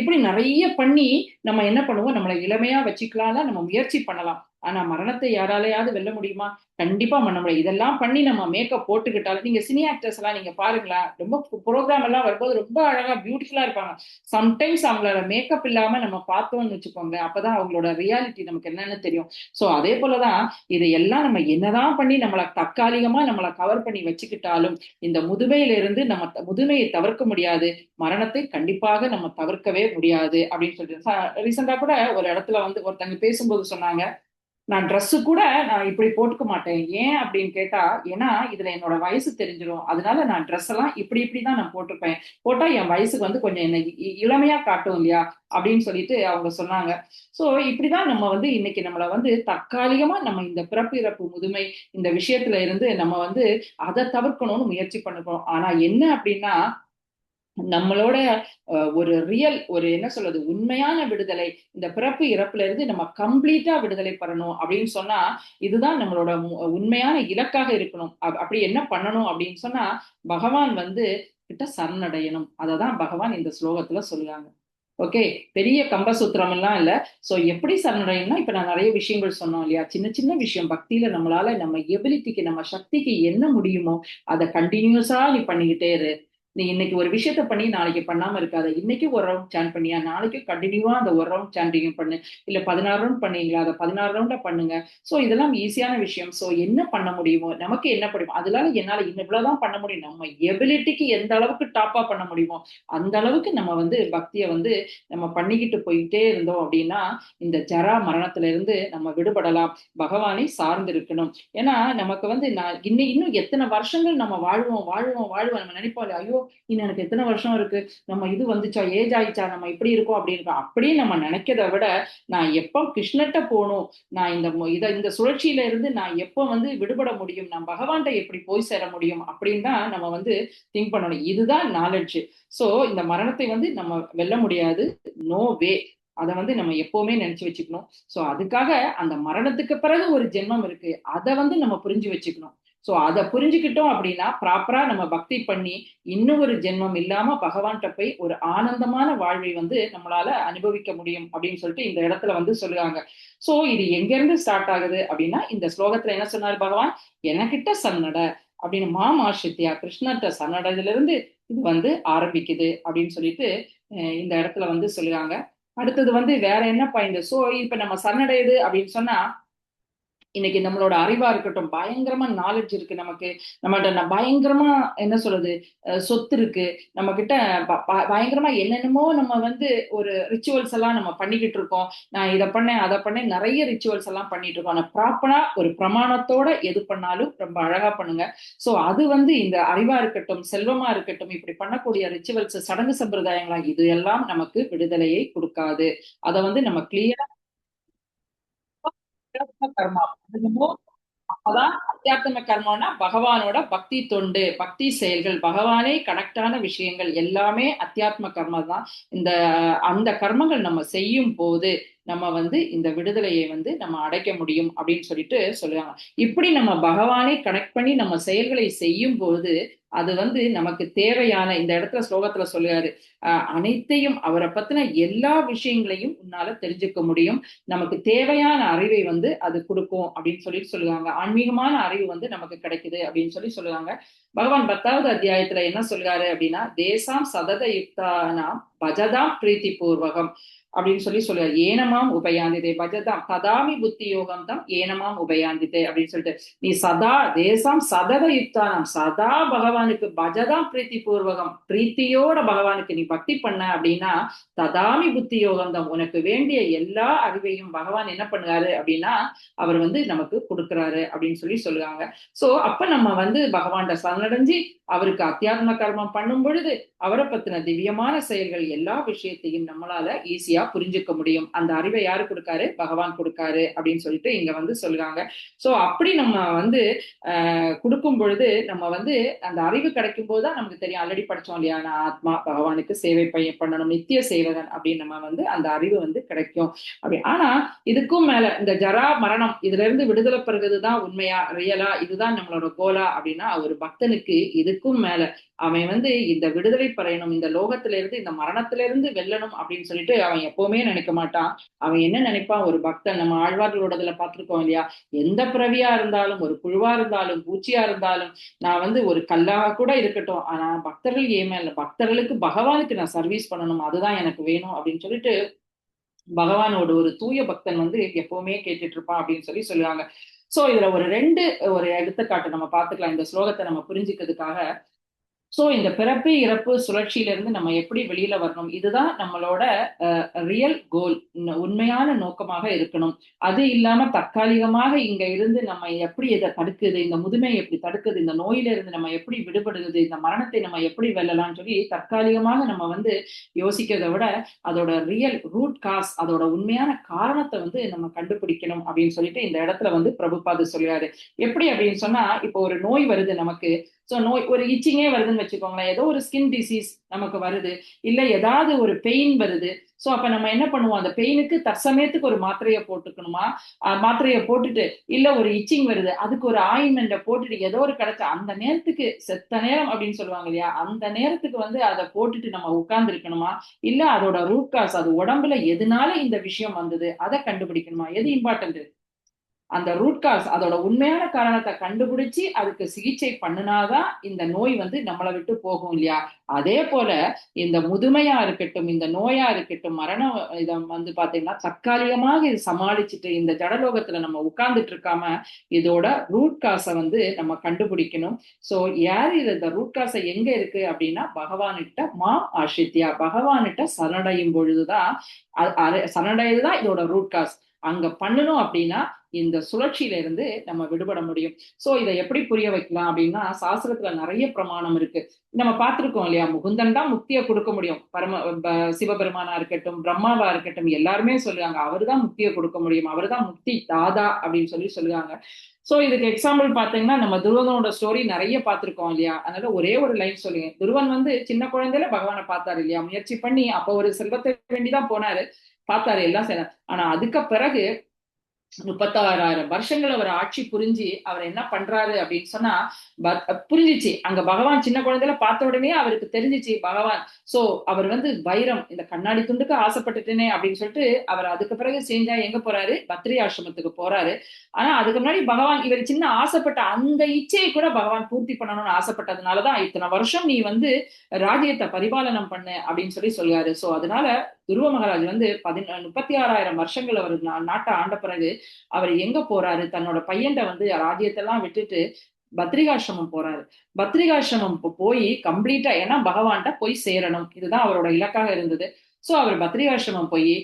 இப்படி நிறைய பண்ணி நம்ம என்ன பண்ணுவோம், நம்மளை இளமையா வச்சுக்கலாம், நம்ம முயற்சி பண்ணலாம். ஆனா மரணத்தை யாராலையாவது வெல்ல முடியுமா? கண்டிப்பா பண்ண முடியும். இதெல்லாம் பண்ணி நம்ம மேக்கப் போட்டுக்கிட்டாலும், நீங்க சினி ஆக்டர்ஸ் எல்லாம் நீங்க பாருங்களேன், ரொம்ப ப்ரோக்ராம் எல்லாம் வரும்போது ரொம்ப அழகா பியூட்டிஃபுல்லா இருப்பாங்க. சம்டைம்ஸ் அவங்களோட மேக்கப் இல்லாம நம்ம பார்த்தோம்னு வச்சுக்கோங்க, அப்பதான் அவங்களோட ரியாலிட்டி நமக்கு என்னன்னு தெரியும். சோ அதே போலதான் இதையெல்லாம் நம்ம என்னதான் பண்ணி நம்மளை தற்காலிகமா நம்மளை கவர் பண்ணி வச்சுக்கிட்டாலும், இந்த முதுமையில இருந்து நம்ம முதுமையை தவிர்க்க முடியாது, மரணத்தை கண்டிப்பாக நம்ம தவிர்க்கவே முடியாது அப்படின்னு சொல்லிட்டு ரீசெண்டா கூட ஒரு இடத்துல வந்து ஒருத்தங்க பேசும்போது சொன்னாங்க, நான் ட்ரெஸ் கூட நான் இப்படி போட்டுக்க மாட்டேன். ஏன் அப்படின்னு கேட்டா, ஏன்னா இதுல என்னோட வயசு தெரிஞ்சிடும், அதனால நான் ட்ரெஸ் எல்லாம் இப்படிதான் நான் போட்டுப்பேன். போட்டா என் வயசுக்கு வந்து கொஞ்சம் என்ன இளமையா காட்டும் இல்லையா அப்படின்னு சொல்லிட்டு அவங்க சொன்னாங்க. சோ இப்படிதான் நம்ம வந்து இன்னைக்கு நம்மள வந்து தற்காலிகமா நம்ம இந்த பிறப்பு இறப்பு முதுமை இந்த விஷயத்துல இருந்து நம்ம வந்து அதை தவிர்க்கணும்னு முயற்சி பண்ணிக்கிறோம். ஆனா என்ன அப்படின்னா, நம்மளோட ஒரு ரியல் ஒரு என்ன சொல்றது உண்மையான விடுதலை இந்த பிறப்பு இறப்புல இருந்து நம்ம கம்ப்ளீட்டா விடுதலை பெறணும் அப்படின்னு சொன்னா, இதுதான் நம்மளோட உண்மையான இலக்காக இருக்கணும். அப்படி என்ன பண்ணணும் அப்படின்னு சொன்னா, பகவான் வந்து கிட்ட சரணடையணும். அததான் பகவான் இந்த ஸ்லோகத்துல சொல்லுவாங்க. ஓகே, பெரிய கம்பசூத்திரம் எல்லாம் இல்ல. சோ எப்படி சரணடையணும்னா, இப்ப நான் நிறைய விஷயங்கள் சொன்னோம் இல்லையா, சின்ன சின்ன விஷயம் பக்தியில நம்மளால நம்ம எபிலிட்டிக்கு நம்ம சக்திக்கு என்ன முடியுமோ அதை கண்டினியூஸா நீ பண்ணிக்கிட்டே இரு. நீ இன்னைக்கு ஒரு விஷயத்த பண்ணி நாளைக்கு பண்ணாம இருக்காத. இன்னைக்கு ஒரு ரவுண்ட் சாண்ட் பண்ணியா, நாளைக்கு கண்டினியூவா அந்த ஒரு ரவுண்ட் சாண்டிங் பண்ணு. இல்ல 16 ரவுண்ட் பண்ணீங்களா, அதை 16 ரவுண்டா பண்ணுங்க. சோ இதெல்லாம் ஈஸியான விஷயம். சோ என்ன பண்ண முடியுமோ, நமக்கு என்ன படியும், அதனால என்னால இவ்வளவுதான் பண்ண முடியும், நம்ம எபிலிட்டிக்கு எந்த அளவுக்கு டாப்பா பண்ண முடியுமோ அந்த அளவுக்கு நம்ம வந்து பக்தியை வந்து நம்ம பண்ணிக்கிட்டு போயிட்டே இருந்தோம் அப்படின்னா, இந்த ஜரா மரணத்துல இருந்து நம்ம விடுபடலாம். பகவானை சார்ந்து இருக்கணும். ஏன்னா நமக்கு வந்து நான் இன்னும் எத்தனை வருஷங்கள் நம்ம வாழ்வோம் நம்ம நினைப்போம், ஐயோ இன்னும் எனக்கு எத்தனை வருஷம் இருக்கு, நம்ம இது வந்துச்சா, ஏஜ் ஆயிடுச்சா, நம்ம இப்படி இருக்கோம் அப்படி இருக்கோம் அப்படியே நம்ம நினைக்கிறத விட, நான் எப்போ கிருஷ்ணட்ட போகணும், நான் இந்த சுழற்சியில இருந்து நான் எப்போ வந்து விடுபட முடியும், நான் பகவான்கிட்ட எப்படி போய் சேர முடியும் அப்படின்னு தான் நம்ம வந்து திங்க் பண்ணணும். இதுதான் நாலெட்ஜ். சோ இந்த மரணத்தை வந்து நம்ம வெல்ல முடியாது, நோ வே. அதை வந்து நம்ம எப்பவுமே நினைச்சு வச்சுக்கணும். சோ அதுக்காக அந்த மரணத்துக்கு பிறகு ஒரு ஜென்மம் இருக்கு, அதை வந்து நம்ம புரிஞ்சு வச்சுக்கணும். சோ அதை புரிஞ்சுக்கிட்டோம் அப்படின்னா ப்ராப்பரா நம்ம பக்தி பண்ணி இன்னும் ஒரு ஜென்மம் இல்லாம பகவான்கிட்ட போய் ஒரு ஆனந்தமான வாழ்வை வந்து நம்மளால அனுபவிக்க முடியும் அப்படின்னு சொல்லிட்டு இந்த இடத்துல வந்து சொல்லுவாங்க. சோ இது எங்க இருந்து ஸ்டார்ட் ஆகுது அப்படின்னா, இந்த ஸ்லோகத்துல என்ன சொன்னார் பகவான், எனக்கிட்ட சரணட அப்படின்னு மாமாஷித்யா கிருஷ்ணர்கிட்ட சரணடைதுல இருந்து இது வந்து ஆரம்பிக்குது அப்படின்னு சொல்லிட்டு இந்த இடத்துல வந்து சொல்லுவாங்க. அடுத்தது வந்து வேற என்னப்பா இந்த இப்ப நம்ம சரணடையுது அப்படின்னு சொன்னா, இன்னைக்கு நம்மளோட அறிவா இருக்கட்டும், பயங்கரமா நாலேஜ் இருக்கு நமக்கு, நம்மகிட்ட பயங்கரமா என்ன சொல்றது சொத்து இருக்கு நம்ம கிட்ட, பயங்கரமா என்னென்னமோ நம்ம வந்து ஒரு ரிச்சுவல்ஸ் எல்லாம் நம்ம பண்ணிக்கிட்டு இருக்கோம். நான் இதை பண்ணேன் அதை பண்ணேன் நிறைய ரிச்சுவல்ஸ் எல்லாம் பண்ணிட்டு இருக்கோம். ஆனா ப்ராப்பரா ஒரு பிரமாணத்தோட எது பண்ணாலும் ரொம்ப அழகா பண்ணுங்க. சோ அது வந்து இந்த அறிவா இருக்கட்டும் செல்வமா இருக்கட்டும், இப்படி பண்ணக்கூடிய ரிச்சுவல்ஸ் சடங்கு சம்பிரதாயங்களா இது எல்லாம் நமக்கு விடுதலையை கொடுக்காது. அதை வந்து நம்ம கிளியரா கர்மா அதான் அத்தியாத்ம கர்மம்னா பகவானோட பக்தி தொண்டு, பக்தி செயல்கள், பகவானே கனெக்டான விஷயங்கள் எல்லாமே அத்தியாத்ம கர்மம் தான். இந்த அந்த கர்மங்கள் நம்ம செய்யும் போது நம்ம வந்து இந்த விடுதலையை வந்து நம்ம அடைக்க முடியும் அப்படின்னு சொல்லிட்டு சொல்லுவாங்க. இப்படி நம்ம பகவானை கனெக்ட் பண்ணி நம்ம செயல்களை செய்யும் போது அது வந்து நமக்கு தேவையான, இந்த இடத்துல ஸ்லோகத்துல சொல்லுவாரு, அனைத்தையும் அவரை பத்தின எல்லா விஷயங்களையும் உன்னால தெரிஞ்சுக்க முடியும், நமக்கு தேவையான அறிவை வந்து அது கொடுக்கும் அப்படின்னு சொல்லிட்டு சொல்லுவாங்க. ஆன்மீகமான அறிவு வந்து நமக்கு கிடைக்குது அப்படின்னு சொல்லி சொல்லுவாங்க. பகவான் 10வது அத்தியாயத்துல என்ன சொல்றாரு அப்படின்னா, தேசாம் சதத யுக்தானாம் பஜதாம் பிரீத்தி பூர்வகம் அப்படின்னு சொல்லி சொல்லுவாரு. ஏனமாம் உபயாந்திதே பஜதாம் ததாமி புத்தி யோகம் தான் ஏனமாம் உபயாந்திதே அப்படின்னு சொல்லிட்டு, நீ சதா தேசம் சதத யுக்தானம் சதா பகவானுக்கு பஜதாம் பிரீத்தி பூர்வகம், பிரீத்தியோட பகவானுக்கு நீ பக்தி பண்ண அப்படின்னா ததாமி புத்தி யோகம் தான், உனக்கு வேண்டிய எல்லா அறிவையும் பகவான் என்ன பண்ணுறாரு அப்படின்னா அவர் வந்து நமக்கு கொடுக்குறாரு அப்படின்னு சொல்லி சொல்லுவாங்க. சோ அப்ப நம்ம வந்து பகவான்கிட்ட சரணடைஞ்சு அவருக்கு அத்தியாத்ம கர்மம் பண்ணும் பொழுது அவரை பத்தின திவ்யமான செயல்கள் எல்லா விஷயத்தையும் நம்மளால ஈஸியா புரிஞ்சுக்க முடியும். அந்த அறிவை யாரு கொடுக்காரு? பகவான் கொடுக்காரு அப்படின்னு சொல்லிட்டு இங்க வந்து சொல்றாங்க. சோ அப்படி நம்ம வந்து கொடுக்கும் பொழுது நம்ம வந்து அந்த அறிவு கிடைக்கும் போதுதான் நமக்கு தெரியும். ஆல்ரெடி படிச்சோம் இல்லையா, நான் ஆத்மா பகவானுக்கு சேவை பண்ணணும், நித்திய சேவகன் அப்படின்னு நம்ம வந்து அந்த அறிவு வந்து கிடைக்கும் அப்படி. ஆனா இதுக்கும் மேல இந்த ஜரா மரணம் இதுல இருந்து விடுதலை பெறுவதுதான் உண்மையா, ரியலா, இதுதான் நம்மளோட கோலா அப்படின்னா ஒரு பக்தனுக்கு இதுக்கும் மேல அவன் வந்து இந்த விடுதலை பெறணும், இந்த லோகத்தில இருந்து இந்த மரணத்தில இருந்து வெல்லணும் அப்படின்னு சொல்லிட்டு அவன் எப்பவுமே நினைக்க மாட்டான். அவன் என்ன நினைப்பான், ஒரு பக்தன் நம்ம ஆழ்வார்களோடதுல பார்த்திருக்கோம் இல்லையா, எந்த பிறவியா இருந்தாலும், ஒரு புழுவா இருந்தாலும், பூச்சியா இருந்தாலும், நான் வந்து ஒரு கல்லாக கூட இருக்கட்டும், ஆனா பக்தர்கள் ஏமேல பக்தர்களுக்கு பகவானுக்கு நான் சர்வீஸ் பண்ணணும், அதுதான் எனக்கு வேணும் அப்படின்னு சொல்லிட்டு பகவானோட ஒரு தூய பக்தன் வந்து எப்பவுமே கேட்டுட்டு இருப்பான் அப்படின்னு சொல்லி சொல்லுவாங்க. சோ இதுல ஒரு எடுத்துக்காட்டு நம்ம பார்த்துக்கலாம் இந்த ஸ்லோகத்தை நம்ம புரிஞ்சுக்கிறதுக்காக. சோ இந்த பிறப்பு இறப்பு சுழற்சியில இருந்து நம்ம எப்படி வெளியில வரணும், இதுதான் நம்மளோட ரியல் கோல், உண்மையான நோக்கமாக இருக்கணும். அது இல்லாம தற்காலிகமாக இங்க இருந்து நம்ம எப்படி இதை தடுக்குது, இந்த முதுமையை எப்படி தடுக்குது, இந்த நோயில இருந்து நம்ம எப்படி விடுபடுகிறது, இந்த மரணத்தை நம்ம எப்படி வெல்லலாம்னு சொல்லி தற்காலிகமாக நம்ம வந்து யோசிக்கிறதை விட அதோட ரியல் ரூட் காஸ், அதோட உண்மையான காரணத்தை வந்து நம்ம கண்டுபிடிக்கணும் அப்படின்னு சொல்லிட்டு இந்த இடத்துல வந்து பிரபுபாது சொல்றாரு. எப்படி அப்படின்னு சொன்னா, இப்போ ஒரு நோய் வருது நமக்கு, சோ நோய் ஒரு இச்சிங்கே வருதுன்னு வச்சுக்கோங்களேன், ஏதோ ஒரு ஸ்கின் டிசீஸ் நமக்கு வருது, இல்ல ஏதாவது ஒரு பெயின் வருது. சோ அப்ப நம்ம என்ன பண்ணுவோம், அந்த பெயினுக்கு தற்சமயத்துக்கு ஒரு மாத்திரையை போட்டுக்கணுமா, மாத்திரையை போட்டுட்டு, இல்ல ஒரு இச்சிங் வருது அதுக்கு ஒரு ஆயின்மெண்ட்டை போட்டுட்டு ஏதோ ஒரு கிடைச்ச அந்த நேரத்துக்கு செத்த நேரம் அப்படின்னு சொல்லுவாங்க இல்லையா, அந்த நேரத்துக்கு வந்து அதை போட்டுட்டு நம்ம உட்கார்ந்து இருக்கணுமா, இல்ல அதோட ரூட் காஸ், அது உடம்புல எதனால இந்த விஷயம் வந்தது அதை கண்டுபிடிக்கணுமா, எது இம்பார்ட்டன்ட், அந்த ரூட் காஸ் அதோட உண்மையான காரணத்தை கண்டுபிடிச்சு அதுக்கு சிகிச்சை பண்ணினாதான் இந்த நோய் வந்து நம்மளை விட்டு போகும் இல்லையா. அதே போல இந்த முதுமையா இருக்கட்டும், இந்த நோயா இருக்கட்டும், மரணம் இதை வந்து பாத்தீங்கன்னா தற்காலிகமாக இது சமாளிச்சுட்டு இந்த ஜடலோகத்துல நம்ம உட்கார்ந்துட்டு இருக்காம இதோட ரூட் காசை வந்து நம்ம கண்டுபிடிக்கணும். சோ யாரு இந்த ரூட் காசை எங்க இருக்கு அப்படின்னா பகவானிட்ட மாம் ஆஷித்யா, பகவானிட்ட சரணடையும் பொழுதுதான், சரணடையதுதான் இதோட ரூட் காஸ். அங்க பண்ணணும் அப்படின்னா இந்த சுழற்சியில இருந்து நம்ம விடுபட முடியும். சோ இதை எப்படி புரிய வைக்கலாம் அப்படின்னா, சாஸ்திரத்துல நிறைய பிரமாணம் இருக்கு. நம்ம பார்த்திருக்கோம் இல்லையா, முகுந்தன் தான் முக்தியை கொடுக்க முடியும். சிவபெருமானா இருக்கட்டும், பிரம்மாவா இருக்கட்டும், எல்லாருமே சொல்லுவாங்க அவருதான் முக்தியை கொடுக்க முடியும், அவருதான் முக்தி தாதா அப்படின்னு சொல்லி சொல்லுவாங்க. சோ இதுக்கு எக்ஸாம்பிள் பாத்தீங்கன்னா நம்ம துருவனோட ஸ்டோரி நிறைய பார்த்திருக்கோம் இல்லையா. அதனால ஒரே ஒரு லைன் சொல்லுங்க. துருவன் வந்து சின்ன குழந்தையில பகவானை பார்த்தாரு இல்லையா, முயற்சி பண்ணி, அப்ப ஒரு செல்வத்தை வேண்டிதான் போனாரு, பார்த்தாரு, எல்லாம் செய்யறாரு. ஆனா அதுக்கு பிறகு 36,000 வருஷங்கள் அவர் ஆட்சி புரிஞ்சு அவர் என்ன பண்றாரு அப்படின்னு சொன்னா, புரிஞ்சிச்சு அங்க பகவான் சின்ன குழந்தையில பார்த்த உடனே அவருக்கு தெரிஞ்சிச்சு பகவான். சோ அவர் வந்து வைரம், இந்த கண்ணாடி துண்டுக்கு ஆசைப்பட்டுட்டேனே அப்படின்னு சொல்லிட்டு அவர் அதுக்கு பிறகு செஞ்சா எங்க போறாரு, பத்ரி ஆசிரமத்துக்கு போறாரு. ஆனா அதுக்கு முன்னாடி பகவான் இவர் சின்ன ஆசைப்பட்ட அந்த இச்சையை கூட பகவான் பூர்த்தி பண்ணணும்னு ஆசைப்பட்டதுனாலதான் இத்தனை வருஷம் நீ வந்து ராஜ்யத்தை பரிபாலனம் பண்ண அப்படின்னு சொல்லி சொல்லுவாரு. சோ அதனால துருவ மகாராஜ் வந்து 36,000 வருஷங்கள் அவர் நாட்டை ஆண்ட பிறகு அவர் எங்க போறாரு, தன்னோட பையன்ட வந்து ராஜ்யத்தெல்லாம் விட்டுட்டு பத்ரிகாசிரமம் போறாரு. பத்ரிகாசிரமம் போய் கம்ப்ளீட்டா, ஏன்னா பகவான்கிட்ட போய் சேரணும், இதுதான் அவரோட இலக்காக இருந்தது. சோ அவர் பத்ரி ஆசிரமம் போய்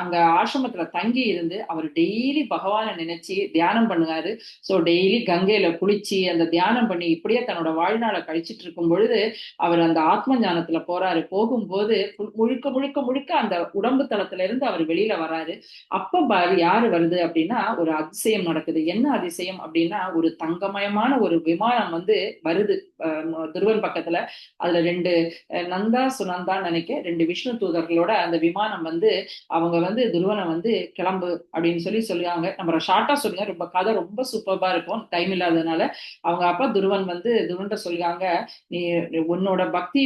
அங்க ஆசிரமத்துல தங்கி இருந்து அவர் டெய்லி பகவானை நினைச்சு தியானம் பண்ணுவாரு. சோ டெய்லி கங்கையில குளிச்சு அந்த தியானம் பண்ணி இப்படியே தன்னோட வாழ்நாளை கழிச்சிட்டு இருக்கும் பொழுது அவர் அந்த ஆத்ம ஞானத்துல போறாரு. போகும்போது முழுக்க முழுக்க முழுக்க அந்த உடம்பு தளத்துல இருந்து அவர் வெளியில வராரு. அப்ப யாரு வருது அப்படின்னா ஒரு அதிசயம் நடக்குது. என்ன அதிசயம் அப்படின்னா ஒரு தங்கமயமான ஒரு விமானம் வருது துருவன் பக்கத்துல. அதுல 2 நந்தா சுனந்தான்னு நினைக்க 2 விஷ்ணு தூதர்களோட அந்த விமானம் அவங்க துருவனை கிளம்பு அப்படின்னு சொல்லுவாங்க. நம்ம ஷார்ட்டா சொல்லுங்க, ரொம்ப கதை ரொம்ப சூப்பர்பா இருக்கும், டைம் இல்லாததுனால. அவங்க அப்பா துருவன் துருவன்ட்ட சொல்லுவாங்க, நீ உன்னோட பக்தி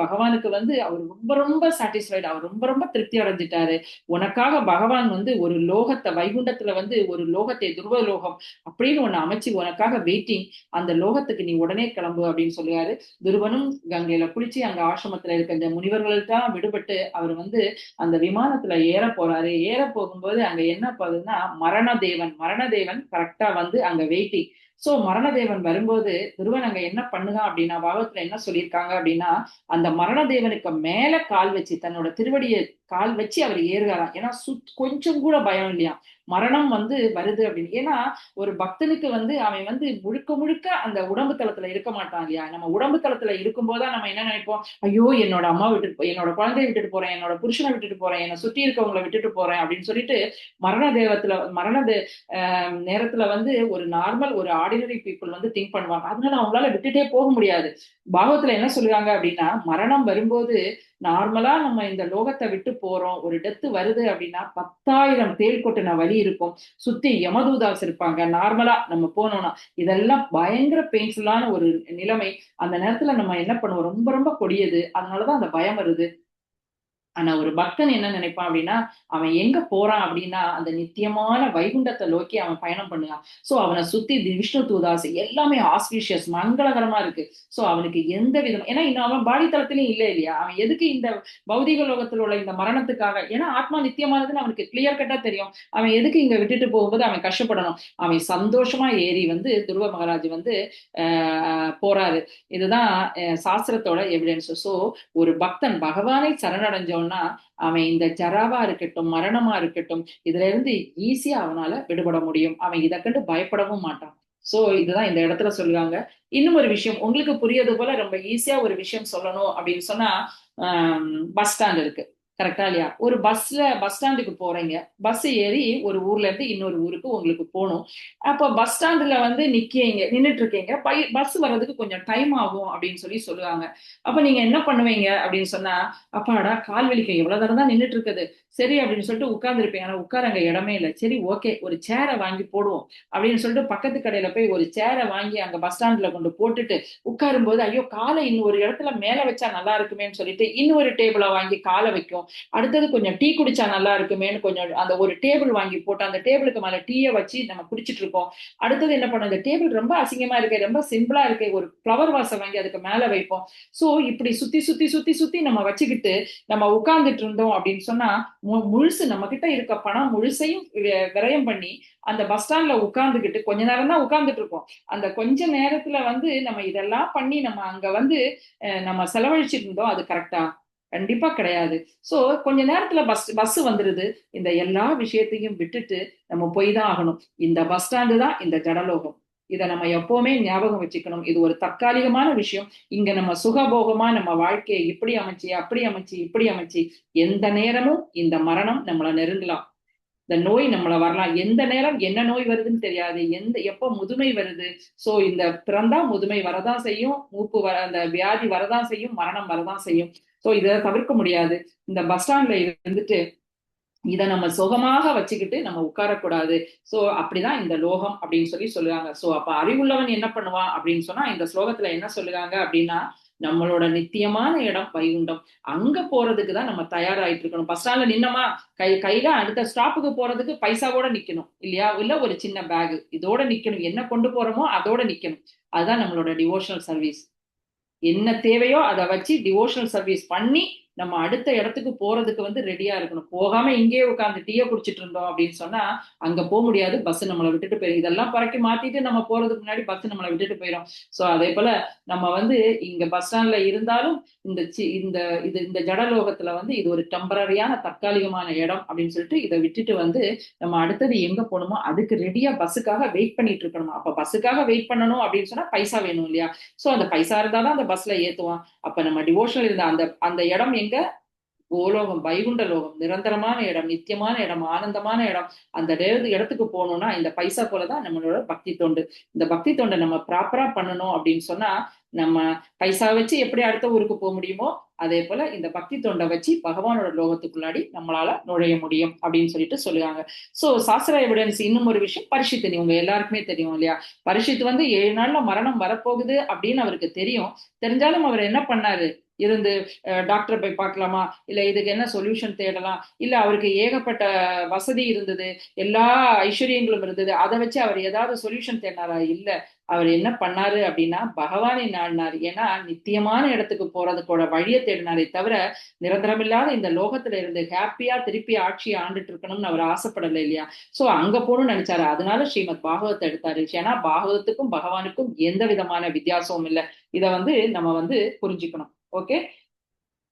பகவானுக்கு அவர் ரொம்ப ரொம்ப சாட்டிஸ்ஃபைடு, அவர் ரொம்ப ரொம்ப திருப்தி அடைஞ்சிட்டாரு. உனக்காக பகவான் ஒரு லோகத்தை வைகுண்டத்துல ஒரு லோகத்தை துருவ லோகம் அப்படின்னு ஒண்ணு அமைச்சு உனக்காக வெயிட்டிங், அந்த லோகத்துக்கு நீ உடனே கிளம்பு அப்படின்னு சொல்லுவாரு. துருவனும் கங்கையில குளிச்சு அங்க ஆசிரமத்துல இருக்க இந்த முனிவர்கள்ட்ட விடுபட்டு அவர் அந்த விமானத்துல ஏற போறாரு. ஏற போகும்போது அங்க என்ன பண்ணுதுன்னா மரணதேவன் கரெக்டா அங்க வெயிட்டிங். சோ மரணதேவன் வரும்போது துருவன் அங்க என்ன பண்ணுதான் அப்படின்னா, பாகவத்துல என்ன சொல்லியிருக்காங்க அப்படின்னா, அந்த மரணதேவனுக்கு மேல கால் வச்சு தன்னோட திருவடியை கால் வச்சு அவர் ஏறுகிறாராம். ஏன்னா கொஞ்சம் கூட பயம் இல்லையா, மரணம் வருது அப்படின்னு. ஏன்னா ஒரு பக்தனுக்கு அவன் முழுக்க முழுக்க அந்த உடம்பு தளத்துல இருக்க மாட்டான் இல்லையா. நம்ம உடம்பு தளத்துல இருக்கும் போதுதான் நம்ம என்ன நினைப்போம், ஐயோ என்னோட அம்மா விட்டுட்டு, என்னோட குழந்தைய விட்டுட்டு போறேன், என்னோட புருஷனை விட்டுட்டு போறேன், என்னை சுற்றி இருக்கவங்களை விட்டுட்டு போறேன் அப்படின்னு சொல்லிட்டு மரண நேரத்துல ஒரு நார்மல் ஒரு ஆர்டினரி பீப்புள் திங்க் பண்ணுவாங்க. அதனால அவங்களால விட்டுட்டே போக முடியாது. பாகவத்துல என்ன சொல்லுவாங்க அப்படின்னா, மரணம் வரும்போது நார்மலா நம்ம இந்த லோகத்தை விட்டு போறோம், ஒரு டெத்து வருது அப்படின்னா 10,000 தேள் கொட்டின வலி இருக்கும், சுத்தி யமதூதாஸ் இருப்பாங்க. நார்மலா நம்ம போனோம்னா இதெல்லாம் பயங்கர பெயின்ஃபுல்லான ஒரு நிலைமை. அந்த நேரத்துல நம்ம என்ன பண்ணுவோம், ரொம்ப ரொம்ப கொடியது, அதனாலதான் அந்த பயம் வருது. ஆனா ஒரு பக்தன் என்ன நினைப்பான் அப்படின்னா, அவன் எங்க போறான் அப்படின்னா அந்த நித்தியமான வைகுண்டத்தை நோக்கி அவன் பயணம் பண்ணுவான். சோ அவனை சுத்தி விஷ்ணு தூதாஸ் எல்லாமே ஆஸ்பிஷியஸ் மங்களகரமா இருக்கு. சோ அவனுக்கு எந்த விதம், ஏன்னா இன்னும் அவன் பாடி தளத்திலையும் இல்லை இல்லையா, அவன் எதுக்கு இந்த பௌதிக லோகத்தில் உள்ள இந்த மரணத்துக்காக, ஏன்னா ஆத்மா நித்தியமானதுன்னு அவனுக்கு கிளியர் கட்டா தெரியும். அவன் எதுக்கு இங்க விட்டுட்டு போகும்போது அவன் கஷ்டப்படணும். அவன் சந்தோஷமா ஏறி துருவ மகாராஜ் போறாரு. இதுதான் சாஸ்திரத்தோட எவிடன்ஸ். சோ ஒரு பக்தன் பகவானை சரணடைஞ்ச அவன் இந்த ஜராவா இருக்கட்டும், மரணமா இருக்கட்டும், இதுல இருந்து ஈஸியா அவனால விடுபட முடியும். அவன் இதை கண்டு பயப்படவும் மாட்டான். சோ இதுதான் இந்த இடத்துல சொல்லுவாங்க. இன்னும் ஒரு விஷயம் உங்களுக்கு புரியாது போல ரொம்ப ஈஸியா ஒரு விஷயம் சொல்லணும் அப்படின்னு சொன்னா, பஸ் ஸ்டாண்ட் இருக்கு கரெக்டா இல்லையா. ஒரு பஸ் ஸ்டாண்டுக்கு போறீங்க, பஸ் ஏறி ஒரு ஊர்ல இருந்து இன்னொரு ஊருக்கு உங்களுக்கு போகணும். அப்போ பஸ் ஸ்டாண்டுல நின்னுட்டு இருக்கீங்க, பஸ் வர்றதுக்கு கொஞ்சம் டைம் ஆகும் அப்படின்னு சொல்லுவாங்க. அப்ப நீங்க என்ன பண்ணுவீங்க அப்படின்னு சொன்னா, அப்பாடா கால் வலிக்கும், எவ்வளவு நேரம் தான் நின்றுட்டு இருக்குது, சரி அப்படின்னு சொல்லிட்டு உட்கார்ந்துருப்பேன். ஆனா உட்கார அங்க இடமே இல்லை. சரி ஓகே ஒரு சேரை வாங்கி போடுவோம் அப்படின்னு சொல்லிட்டு பக்கத்து கடையில போய் ஒரு சேரை வாங்கி அங்க பஸ் ஸ்டாண்ட்ல கொண்டு போட்டுட்டு உட்காரும் போது, ஐயோ காலை இன்னொரு இடத்துல மேல வச்சா நல்லா இருக்குமேன்னு சொல்லிட்டு இன்னொரு டேபிளை வாங்கி காலை வைக்கும். அடுத்தது கொஞ்சம் டீ குடிச்சா நல்லா இருக்குமேன்னு கொஞ்சம் அந்த ஒரு டேபிள் வாங்கி போட்டு அந்த டேபிளுக்கு மேல டீயை வச்சு நம்ம குடிச்சிட்டு இருக்கோம். அடுத்தது என்ன பண்ணோம், இந்த டேபிள் ரொம்ப அசிங்கமா இருக்கு, ரொம்ப சிம்பிளா இருக்கு, ஒரு ஃப்ளவர் வாசை வாங்கி அதுக்கு மேல வைப்போம். சோ இப்படி சுத்தி சுத்தி சுத்தி சுத்தி நம்ம வச்சுக்கிட்டு நம்ம உட்கார்ந்துட்டு இருந்தோம் அப்படின்னு சொன்னா, முழுசு நம்ம கிட்ட இருக்க பணம் முழுசையும் விரயம் பண்ணி அந்த பஸ் ஸ்டாண்ட்ல உட்கார்ந்துக்கிட்டு கொஞ்ச நேரம் தான் உட்கார்ந்துட்டு இருக்கோம். அந்த கொஞ்ச நேரத்துல நம்ம இதெல்லாம் பண்ணி நம்ம அங்க நம்ம செலவழிச்சிட்டு இருந்தோம். அது கரெக்டா? கண்டிப்பா கிடையாது. சோ கொஞ்ச நேரத்துல பஸ் வந்துருது. இந்த எல்லா விஷயத்தையும் விட்டுட்டு நம்ம போய் தான் ஆகணும். இந்த பஸ் ஸ்டாண்டு தான் இந்த ஜடலோகம். இதை நம்ம எப்பவுமே ஞாபகம் வச்சுக்கணும். இது ஒரு தற்காலிகமான விஷயம். இங்க நம்ம சுகபோகமா நம்ம வாழ்க்கையை இப்படி அமைச்சு அப்படி அமைச்சு இப்படி அமைச்சு எந்த நேரமும் இந்த மரணம் நம்மளை நெருங்கலாம், இந்த நோய் நம்மள வரலாம். எந்த நேரம் என்ன நோய் வருதுன்னு தெரியாது, எப்ப முதுமை வருது. சோ இந்த பிறந்தா முதுமை வரதான் செய்யும், அந்த வியாதி வரதான் செய்யும், மரணம் வரதான் செய்யும். சோ இதை தவிர்க்க முடியாது. இந்த பஸ் ஸ்டாண்ட்ல இருந்துட்டு இதை நம்ம சுகமாக வச்சுக்கிட்டு நம்ம உட்காரக்கூடாது. சோ அப்படிதான் இந்த லோகம் அப்படின்னு சொல்லுவாங்க. சோ அப்ப அறிவுள்ளவன் என்ன பண்ணுவான் அப்படின்னு சொன்னா, இந்த ஸ்லோகத்துல என்ன சொல்லுவாங்க அப்படின்னா, நம்மளோட நித்தியமான இடம் வைகுண்டம், அங்க போறதுக்கு தான் நம்ம தயாராயிட்டு இருக்கணும். பஸ் ஸ்டாண்ட்ல நின்னமா கையில அடுத்த ஸ்டாப்புக்கு போறதுக்கு பைசாவோட நிக்கணும் இல்லையா, இல்ல ஒரு சின்ன பேக் இதோட நிக்கணும், என்ன கொண்டு போறோமோ அதோட நிக்கணும். அதுதான் நம்மளோட டிவோஷனல் சர்வீஸ். என்ன தேவையோ அதை வச்சு டிவோஷனல் சர்வீஸ் பண்ணி நம்ம அடுத்த இடத்துக்கு போறதுக்கு வந்து ரெடியா இருக்கணும். போகாம இங்கேயே உட்காந்து டீயை குடிச்சிட்டு இருந்தோம் அப்படின்னு சொன்னா அங்க போக முடியாது, பஸ் நம்மளை விட்டுட்டு போயிடும். இதெல்லாம் பறக்கி மாத்திட்டு நம்ம போறதுக்கு முன்னாடி பஸ் நம்மளை விட்டுட்டு போயிடும். சோ அதே போல நம்ம வந்து இங்க பஸ் ஸ்டாண்ட்ல இருந்தாலும் இந்த ஜடலோகத்துல வந்து இது ஒரு டெம்பரரியான தற்காலிகமான இடம் அப்படின்னு சொல்லிட்டு இதை விட்டுட்டு வந்து நம்ம அடுத்தது எங்க போகணுமோ அதுக்கு ரெடியா பஸ்ஸுக்காக வெயிட் பண்ணிட்டு இருக்கணும். அப்ப பஸ்ஸுக்காக வெயிட் பண்ணணும் அப்படின்னு சொன்னா பைசா வேணும் இல்லையா? சோ அந்த பைசா இருந்தாதான் அந்த பஸ்ல ஏத்துவான். அப்ப நம்ம டிவோஷனல் இருந்த அந்த அந்த இடம் எங்க? கோலோகம், வைகுண்ட லோகம், நிரந்தரமான இடம், நித்தியமான இடம், ஆனந்தமான இடம். அந்த இடத்துக்கு போகணும்னா இந்த பைசா போலதான் நம்மளோட பக்தி தொண்டு. இந்த பக்தி தொண்டை நம்ம ப்ராப்பரா பண்ணணும் அப்படின்னு சொன்னா நம்ம பைசா வச்சு எப்படி அடுத்த ஊருக்கு போக முடியுமோ அதே போல இந்த பக்தி தொண்டை வச்சு பகவானோட லோகத்துக்குள்ளாடி நம்மளால நுழைய முடியும் அப்படின்னு சொல்லிட்டு சொல்லுவாங்க. சோ சாஸ்திர எவிடன்ஸ் இன்னும் ஒரு விஷயம், பரிஷித்து உங்க எல்லாருக்குமே தெரியும் இல்லையா? பரிஷித்து வந்து 7 நாள்ல மரணம் வரப்போகுது அப்படின்னு அவருக்கு தெரியும். தெரிஞ்சாலும் அவர் என்ன பண்ணாரு? இருந்து டாக்டரை போய் பார்க்கலாமா, இல்ல இதுக்கு என்ன சொல்யூஷன் தேடலாம், இல்ல அவருக்கு ஏகப்பட்ட வசதி இருந்தது, எல்லா ஐஸ்வர்யங்களும் இருந்தது, அதை வச்சு அவர் ஏதாவது சொல்யூஷன் தேடினாரா? இல்ல. அவர் என்ன பண்ணாரு அப்படின்னா பகவானை நாடினார். ஏன்னா நித்தியமான இடத்துக்கு போறதுக்கோட வழியை தேடினாரே தவிர நிரந்தரமில்லாத இந்த லோகத்துல இருந்து ஹாப்பியா திருப்பி ஆட்சியை ஆண்டுட்டு இருக்கணும்னு அவர் ஆசைப்படலை இல்லையா? சோ அங்க போகணும்னு நினைச்சாரு. அதனால ஸ்ரீமத் பாகவத்தை எடுத்தாரு. ஏன்னா பாகவத்துக்கும் பகவானுக்கும் எந்த விதமான வித்தியாசமும் இல்லை. இதை வந்து நம்ம வந்து புரிஞ்சுக்கணும். ஓகே,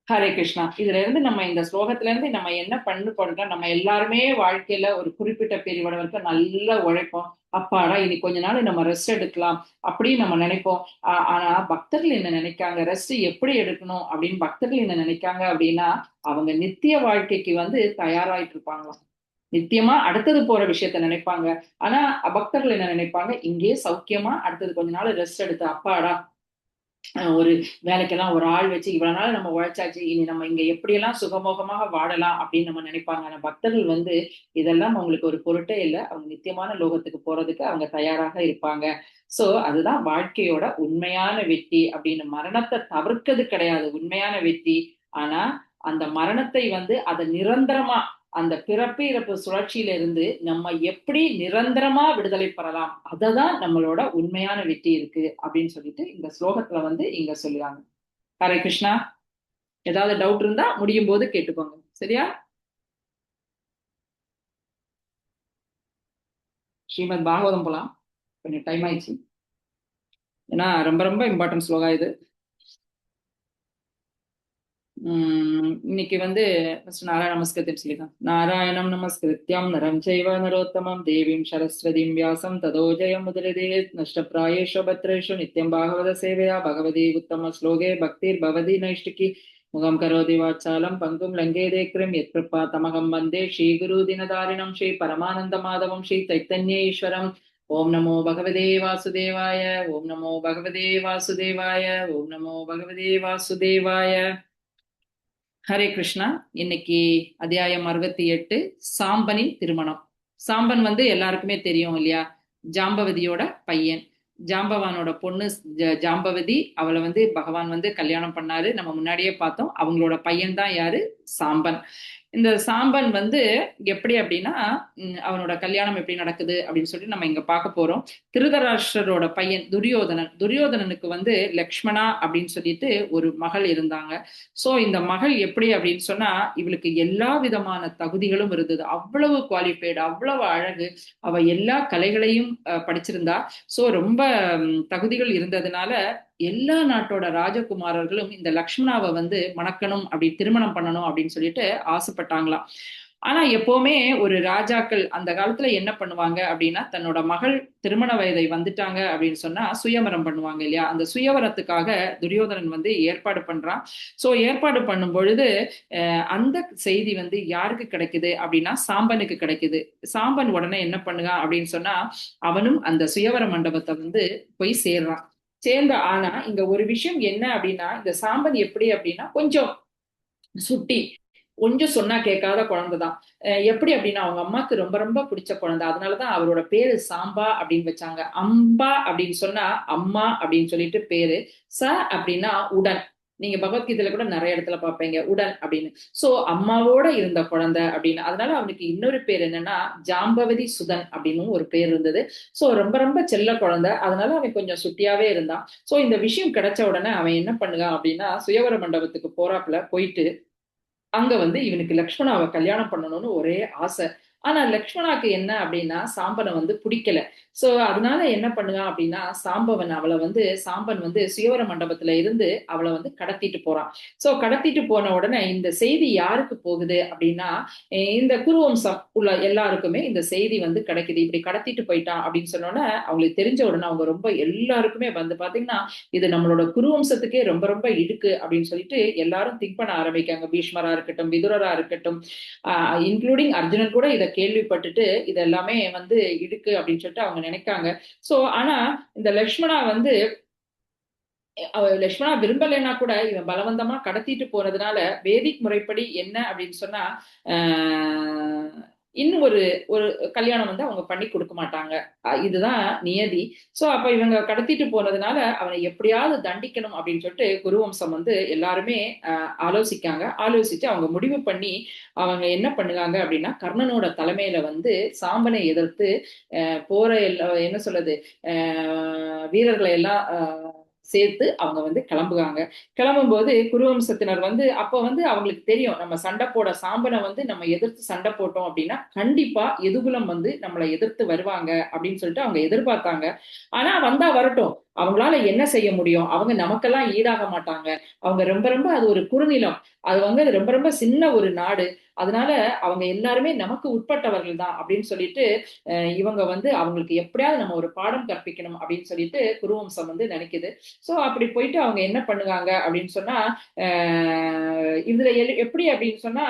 ஹரே கிருஷ்ணா. இதுல இருந்து நம்ம இந்த ஸ்லோகத்துல இருந்து நம்ம என்ன பண்ணுறோம், நம்ம எல்லாருமே வாழ்க்கையில ஒரு குறிப்பிட்ட பீரியட் வரைக்கும் நல்லா உழைப்போம். அப்பாடா இனி கொஞ்ச நாள் நம்ம ரெஸ்ட் எடுக்கலாம் அப்படின்னு நம்ம நினைப்போம். ஆனா பக்தர்கள் என்ன நினைக்காங்க, ரெஸ்ட் எப்படி எடுக்கணும் அப்படின்னு பக்தர்கள் என்ன நினைக்காங்க அப்படின்னா அவங்க நித்திய வாழ்க்கைக்கு வந்து தயாராயிட்டு இருப்பாங்களாம். நித்தியமா அடுத்தது போற விஷயத்த நினைப்பாங்க. ஆனா பக்தர்கள் என்ன நினைப்பாங்க, இங்கேயே சௌக்கியமா அடுத்தது கொஞ்ச நாள் ரெஸ்ட் எடுத்து அப்பாடா ஒரு வேலைக்கெல்லாம் ஒரு ஆள் வச்சு இவ்வளவு நாள் நம்ம உழைச்சாச்சு, இனி நம்ம இங்க எப்படியெல்லாம் சுகமோகமாக வாழலாம் அப்படின்னு நம்ம நினைப்பாங்க. ஆனா பக்தர்கள் வந்து இதெல்லாம் அவங்களுக்கு ஒரு பொருட்டே இல்லை. அவங்க நித்தியமான லோகத்துக்கு போறதுக்கு அவங்க தயாராக இருப்பாங்க. சோ அதுதான் வாழ்க்கையோட உண்மையான வெற்றி அப்படின்னு. மரணத்தை தவிர்க்கிறது கிடையாது உண்மையான வெற்றி. ஆனா அந்த மரணத்தை வந்து அதை நிரந்தரமா அந்த பிறப்பு இறப்பு சுழற்சியில இருந்து நம்ம எப்படி நிரந்தரமா விடுதலை பெறலாம், அததான் நம்மளோட உண்மையான வெற்றி இருக்கு அப்படின்னு சொல்லிட்டு இந்த ஸ்லோகத்துல வந்து இங்க சொல்லுவாங்க. ஹரே கிருஷ்ணா. ஏதாவது டவுட் இருந்தா முடியும் போது கேட்டுக்கோங்க, சரியா? ஸ்ரீமத் பாகவதம் போலாம், கொஞ்சம் டைம் ஆயிடுச்சு. ஏன்னா ரொம்ப ரொம்ப இம்பார்ட்டன்ட் ஸ்லோகா இது. இன்னைக்கு வந்து நாராயண நமஸ்கிருதம் சொல்லிதான். நாராயணம் நமஸ்கிருத்யம் நரம் சைவ நரோத்தமம் தேவீம் சரஸ்வதீம் வியாசம் ததோ ஜெயம் முதலிதே நஷ்டப்பிராயேஷு பத்ரேஷு நித்யம் பாகவத சேவையா பகவதி உத்தம ஸ்லோகே பக்திர் பவதி நைஷ்டிகி முகம் கரோதி வாச்சாலம் பங்கும் லங்கேதே கிரும் யத் கிருபா தமகம் வந்தே ஸ்ரீ குரு தினதாரிணம் ஸ்ரீ பரமானந்த மாதவம் ஸ்ரீ சைத்தன்ய ஈஸ்வரம். ஓம் நமோ பகவதே வாசுதேவாய, ஓம் நமோ பகவதே வாசுதேவாய, ஓம் நமோ பகவதே வாசுதேவாய. ஹரே கிருஷ்ணா. இன்னைக்கு அத்தியாயம் 68, சாம்பனின் திருமணம். சாம்பன் வந்து எல்லாருக்குமே தெரியும் இல்லையா? ஜாம்பவதியோட பையன். ஜாம்பவானோட பொண்ணு ஜாம்பவதி. அவளை வந்து பகவான் வந்து கல்யாணம் பண்ணாரு. நம்ம முன்னாடியே பார்த்தோம். அவங்களோட பையன் தான் யாரு? சாம்பன். இந்த சாம்பன் வந்து எப்படி அப்படின்னா அவனோட கல்யாணம் எப்படி நடக்குது அப்படின்னு சொல்லிட்டு நம்ம இங்க பார்க்க போறோம். திருதராஷ்டிரரோட பையன் துரியோதனன். துரியோதனனுக்கு வந்து லக்ஷ்மணா அப்படின்னு சொல்லிட்டு ஒரு மகள் இருந்தாங்க. சோ இந்த மகள் எப்படி அப்படின்னு சொன்னா இவளுக்கு எல்லா விதமான தகுதிகளும் இருந்தது. அவ்வளவு குவாலிஃபைடு, அவ்வளவு அழகு. அவ எல்லா கலைகளையும் படிச்சிருந்தா. சோ ரொம்ப தகுதிகள் இருந்ததுனால எல்லா நாட்டோட ராஜகுமாரர்களும் இந்த லக்ஷ்மணாவை வந்து மணக்கணும், அப்படி திருமணம் பண்ணணும் அப்படின்னு சொல்லிட்டு ஆசைப்பட்டாங்களாம். ஆனா எப்பவுமே ஒரு ராஜாக்கள் அந்த காலத்துல என்ன பண்ணுவாங்க அப்படின்னா தன்னோட மகள் திருமண வயதை வந்துட்டாங்க அப்படின்னு சொன்னா சுயவரம் பண்ணுவாங்க இல்லையா? அந்த சுயவரத்துக்காக துரியோதனன் வந்து ஏற்பாடு பண்றான். சோ ஏற்பாடு பண்ணும் பொழுது அந்த செய்தி வந்து யாருக்கு கிடைக்குது அப்படின்னா சாம்பனுக்கு கிடைக்குது. சாம்பன் உடனே என்ன பண்ணுவான் அப்படின்னு சொன்னா அவனும் அந்த சுயவர மண்டபத்தை வந்து போய் சேர்றான். சேர்ந்த ஆனா இங்க ஒரு விஷயம் என்ன அப்படின்னா இந்த சாம்பன் எப்படி அப்படின்னா கொஞ்சம் சுட்டி, கொஞ்சம் சொன்னா கேட்காத குழந்தைதான். எப்படி அப்படின்னா அவங்க அம்மாக்கு ரொம்ப ரொம்ப பிடிச்ச குழந்தை. அதனாலதான் அவரோட பேரு சாம்பா அப்படின்னு வச்சாங்க. அம்பா அப்படின்னு சொன்னா அம்மா அப்படின்னு சொல்லிட்டு பேரு. ச அப்படின்னா உடன். நீங்க பகவத்கீதையில கூட நிறைய இடத்துல பார்ப்பீங்க உடன் அப்படின்னு. சோ அம்மாவோட இருந்த குழந்தை அப்படின்னு. அதனால அவனுக்கு இன்னொரு பேர் என்னன்னா ஜாம்பவதி சுதன் அப்படின்னு ஒரு பேர் இருந்தது. சோ ரொம்ப ரொம்ப செல்ல குழந்தை. அதனால அவன் கொஞ்சம் சுட்டியாவே இருந்தான். சோ இந்த விஷயம் கிடைச்ச உடனே அவன் என்ன பண்ணுவான் அப்படின்னா சுயவர மண்டபத்துக்கு போறாப்புல போயிட்டு அங்க வந்து இவனுக்கு லக்ஷ்மணாவை கல்யாணம் பண்ணணும்னு ஒரே ஆசை. ஆனா லக்ஷ்மணாக்கு என்ன அப்படின்னா சாம்பனை வந்து பிடிக்கல. சோ அதனால என்ன பண்ணுவான் அப்படின்னா சாம்பன் வந்து சுயவர மண்டபத்துல இருந்து அவளை வந்து கடத்திட்டு போறான். சோ கடத்திட்டு போன உடனே இந்த செய்தி யாருக்கு போகுது அப்படின்னா இந்த குருவம்சம் உள்ள எல்லாருக்குமே இந்த செய்தி வந்து கிடைக்குது. இப்படி கடத்திட்டு போயிட்டான் அப்படின்னு சொன்னோன்னே அவங்களுக்கு தெரிஞ்ச உடனே அவங்க ரொம்ப எல்லாருக்குமே வந்து பாத்தீங்கன்னா இது நம்மளோட குருவம்சத்துக்கே ரொம்ப ரொம்ப இடுக்கு அப்படின்னு சொல்லிட்டு எல்லாரும் திங்க் பண்ண ஆரம்பிக்காங்க. பீஷ்மரா இருக்கட்டும், விதுரரா இருக்கட்டும், இன்க்ளூடிங் அர்ஜுனன் கூட இதை கேள்விப்பட்டுட்டு இது எல்லாமே வந்து இடுக்கு அப்படின்னு சொல்லிட்டு அவங்க நினைக்காங்க. சோ ஆனா இந்த லக்ஷ்மணா விரும்பலைன்னா கூட இவன் பலவந்தமா கடத்திட்டு போனதுனால வேதிக் முறைப்படி என்ன அப்படின்னு சொன்னா இன்னும் ஒரு ஒரு கல்யாணம் வந்து அவங்க பண்ணி கொடுக்க மாட்டாங்க. இதுதான் நியதி. சோ அப்ப இவங்க கடத்திட்டு போனதுனால அவனை எப்படியாவது தண்டிக்கணும் அப்படின்னு சொல்லிட்டு குருவம்சம் வந்து எல்லாருமே ஆலோசிச்சு அவங்க முடிவு பண்ணி அவங்க என்ன பண்ணுவாங்க அப்படின்னா கர்ணனோட தலைமையில வந்து சாம்பனை எதிர்த்து போற என்ன சொல்றது வீரர்களை எல்லாம் சேர்த்து அவங்க வந்து கிளம்பும் போது குருவம்சத்தினர் வந்து அப்ப வந்து அவங்களுக்கு தெரியும் நம்ம சண்டை போட சாம்பனை வந்து நம்ம எதிர்த்து சண்டை போட்டோம் அப்படின்னா கண்டிப்பா எதுகுலம் வந்து நம்மளை எதிர்த்து வருவாங்க அப்படின்னு சொல்லிட்டு அவங்க எதிர்பார்த்தாங்க. ஆனா வந்தா வரட்டும், அவங்களால என்ன செய்ய முடியும், அவங்க நமக்கெல்லாம் ஈடாக மாட்டாங்க, அவங்க ரொம்ப ரொம்ப அது ஒரு குறுநிலம், அது வந்து ரொம்ப ரொம்ப சின்ன ஒரு நாடு, அதனால அவங்க எல்லாருமே நமக்கு உட்பட்டவர்கள் தான் அப்படின்னு சொல்லிட்டு இவங்க வந்து அவங்களுக்கு எப்படியாவது நம்ம ஒரு பாடம் கற்பிக்கணும் அப்படின்னு சொல்லிட்டு குருவம்சம் வந்து நினைக்குது. சோ அப்படி போயிட்டு அவங்க என்ன பண்ணுவாங்க அப்படின்னு சொன்னா இதுல எப்படி அப்படின்னு சொன்னா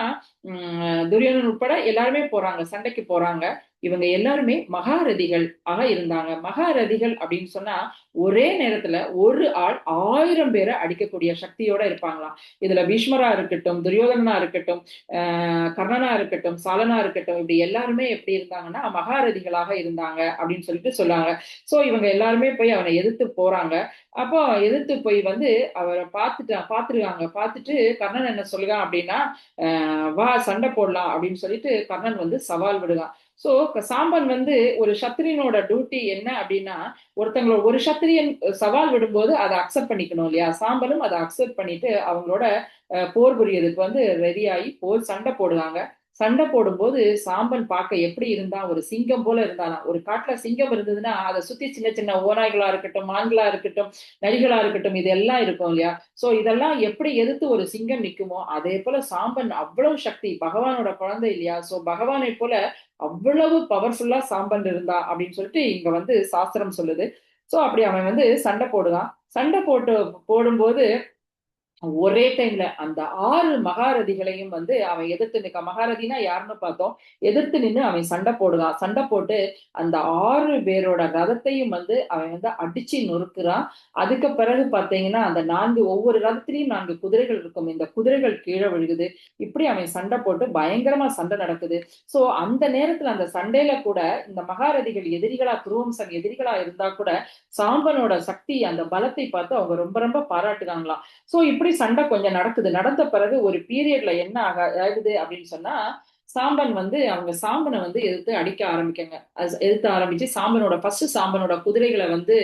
துரியோதனன் உட்பட எல்லாருமே போறாங்க, சண்டைக்கு போறாங்க. இவங்க எல்லாருமே மகாரதிகள் இருந்தாங்க. மகாரதிகள் அப்படின்னு சொன்னா ஒரே நேரத்துல ஒரு ஆள் 1000 பேரை அடிக்கக்கூடிய சக்தியோட இருப்பாங்களாம். இதுல பீஷ்மரா இருக்கட்டும், துரியோதனா இருக்கட்டும், கர்ணனா இருக்கட்டும், சாலனா இருக்கட்டும், இப்படி எல்லாருமே எப்படி இருந்தாங்கன்னா மகாரதிகளாக இருந்தாங்க அப்படின்னு சொல்லிட்டு சொல்லுவாங்க. சோ இவங்க எல்லாருமே போய் அவனை எதிர்த்து போறாங்க. அப்போ எதிர்த்து போய் வந்து அவரை பார்த்துட்டு கர்ணன் என்ன சொல்லுவான் அப்படின்னா வா சண்டை போடலாம் அப்படின்னு சொல்லிட்டு கர்ணன் வந்து சவால் விடுவான். சோ சாம்பன் வந்து ஒரு சத்திரியனோட டியூட்டி என்ன அப்படின்னா ஒருத்தங்களோட ஒரு சத்திரியன் சவால் விடும்போது அதை அக்செப்ட் பண்ணிக்கணும் இல்லையா. சாம்பனும் அதை அக்செப்ட் பண்ணிட்டு அவங்களோட போர் புரியதுக்கு வந்து ரெடியாகி சண்டை போடுவாங்க. சண்டை போடும்போது சாம்பன் பார்க்க எப்படி இருந்தா ஒரு சிங்கம் போல இருந்தானா. ஒரு காட்டுல சிங்கம் இருந்ததுன்னா அதை சுத்தி சின்ன சின்ன ஓநாய்களா இருக்கட்டும், மான்களா இருக்கட்டும், நரிகளா இருக்கட்டும், இதெல்லாம் இருக்கும் இல்லையா. சோ இதெல்லாம் எப்படி எதிர்த்து ஒரு சிங்கம் நிக்குமோ அதே போல சாம்பன் அவ்வளவு சக்தி, பகவானோட குழந்தை இல்லையா. சோ பகவானை போல அவ்வளவு பவர்ஃபுல்லா சாம்பன் இருந்தா அப்படின்னு சொல்லிட்டு இங்க வந்து சாஸ்திரம் சொல்லுது. சோ அப்படி அவன் வந்து சண்டை போடும்போது ஒரே டைம்ல அந்த 6 மகாரதிகளையும் வந்து அவன் எதிர்த்து நிற்க. மகாரதினா யாருன்னு பார்த்தோம், எதிர்த்து நின்று அவன் சண்டை போட்டு அந்த 6 பேரோட ரதத்தையும் வந்து அவன் வந்து அடிச்சு நொறுக்குறான். அதுக்கு பிறகு பாத்தீங்கன்னா அந்த ஒவ்வொரு ரதத்திலையும் 4 குதிரைகள் இருக்கும், இந்த குதிரைகள் கீழே விழுகுது. இப்படி அவன் சண்டை போட்டு பயங்கரமா சண்டை நடக்குது. சோ அந்த நேரத்துல அந்த சண்டையில கூட இந்த மகாரதிகள் குருவம்சம் எதிரிகளா இருந்தா கூட சாம்பனோட சக்தி அந்த பலத்தை பார்த்து அவங்க ரொம்ப ரொம்ப பாராட்டுறாங்களாம். சோ இப்படி சண்டை கொஞ்சம் நடந்த பிறகு ஒரு பீரியட்ல என்ன ஆகுது அப்படின்னு சொன்னா சாம்பனை வந்து எதிர்த்து அடிக்க ஆரம்பிச்சு சாம்பனோட குதிரைகளை வந்து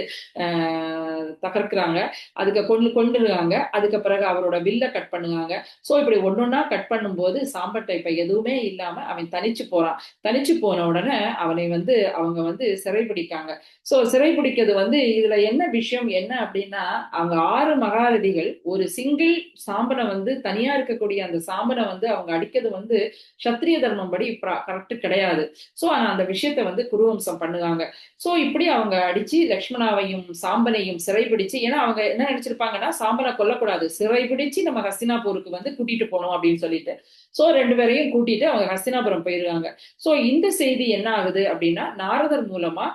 தகர்க்கிறாங்க. அதுக்கு கொண்டுருவாங்க. அதுக்கு பிறகு அவரோட வில்ல கட் பண்ணுவாங்க. சோ இப்படி ஒன்னொன்னா கட் பண்ணும்போது சாம்பட்டை இப்ப எதுவுமே இல்லாம அவன் தனிச்சு போன உடனே அவனை வந்து அவங்க வந்து சிறைபிடிக்காங்க. சோ சிறைபிடிக்கிறது வந்து இதுல என்ன விஷயம் என்ன அப்படின்னா அவங்க 6 மகாரதிகள் ஒரு சிங்கிள் சாம்பனை வந்து தனியா இருக்கக்கூடிய அந்த சாம்பனை வந்து அவங்க அடிக்கிறது வந்து சத்திரிய தர்மம் படி கரெக்ட் கிடையாது. சோ ஆனா அந்த விஷயத்த வந்து குருவம்சம் பண்ணுவாங்க. சோ இப்படி அவங்க அடிச்சு லக்ஷ்மணாவையும் சாம்பனையும் சிறைபிடிச்சு, ஏன்னா அவங்க என்ன நினைச்சிருப்பாங்கன்னா சாம்பனை கொல்லக்கூடாது, சிறைபிடிச்சு நம்ம ஹஸ்தினாபுருக்கு வந்து கூட்டிட்டு போனோம் அப்படின்னு சொல்லிட்டு. சோ 2 பேரையும் கூட்டிட்டு அவங்க ஹஸ்தினாபுரம் போயிருக்காங்க. சோ இந்த செய்தி என்ன ஆகுது அப்படின்னா நாரதர் மூலமா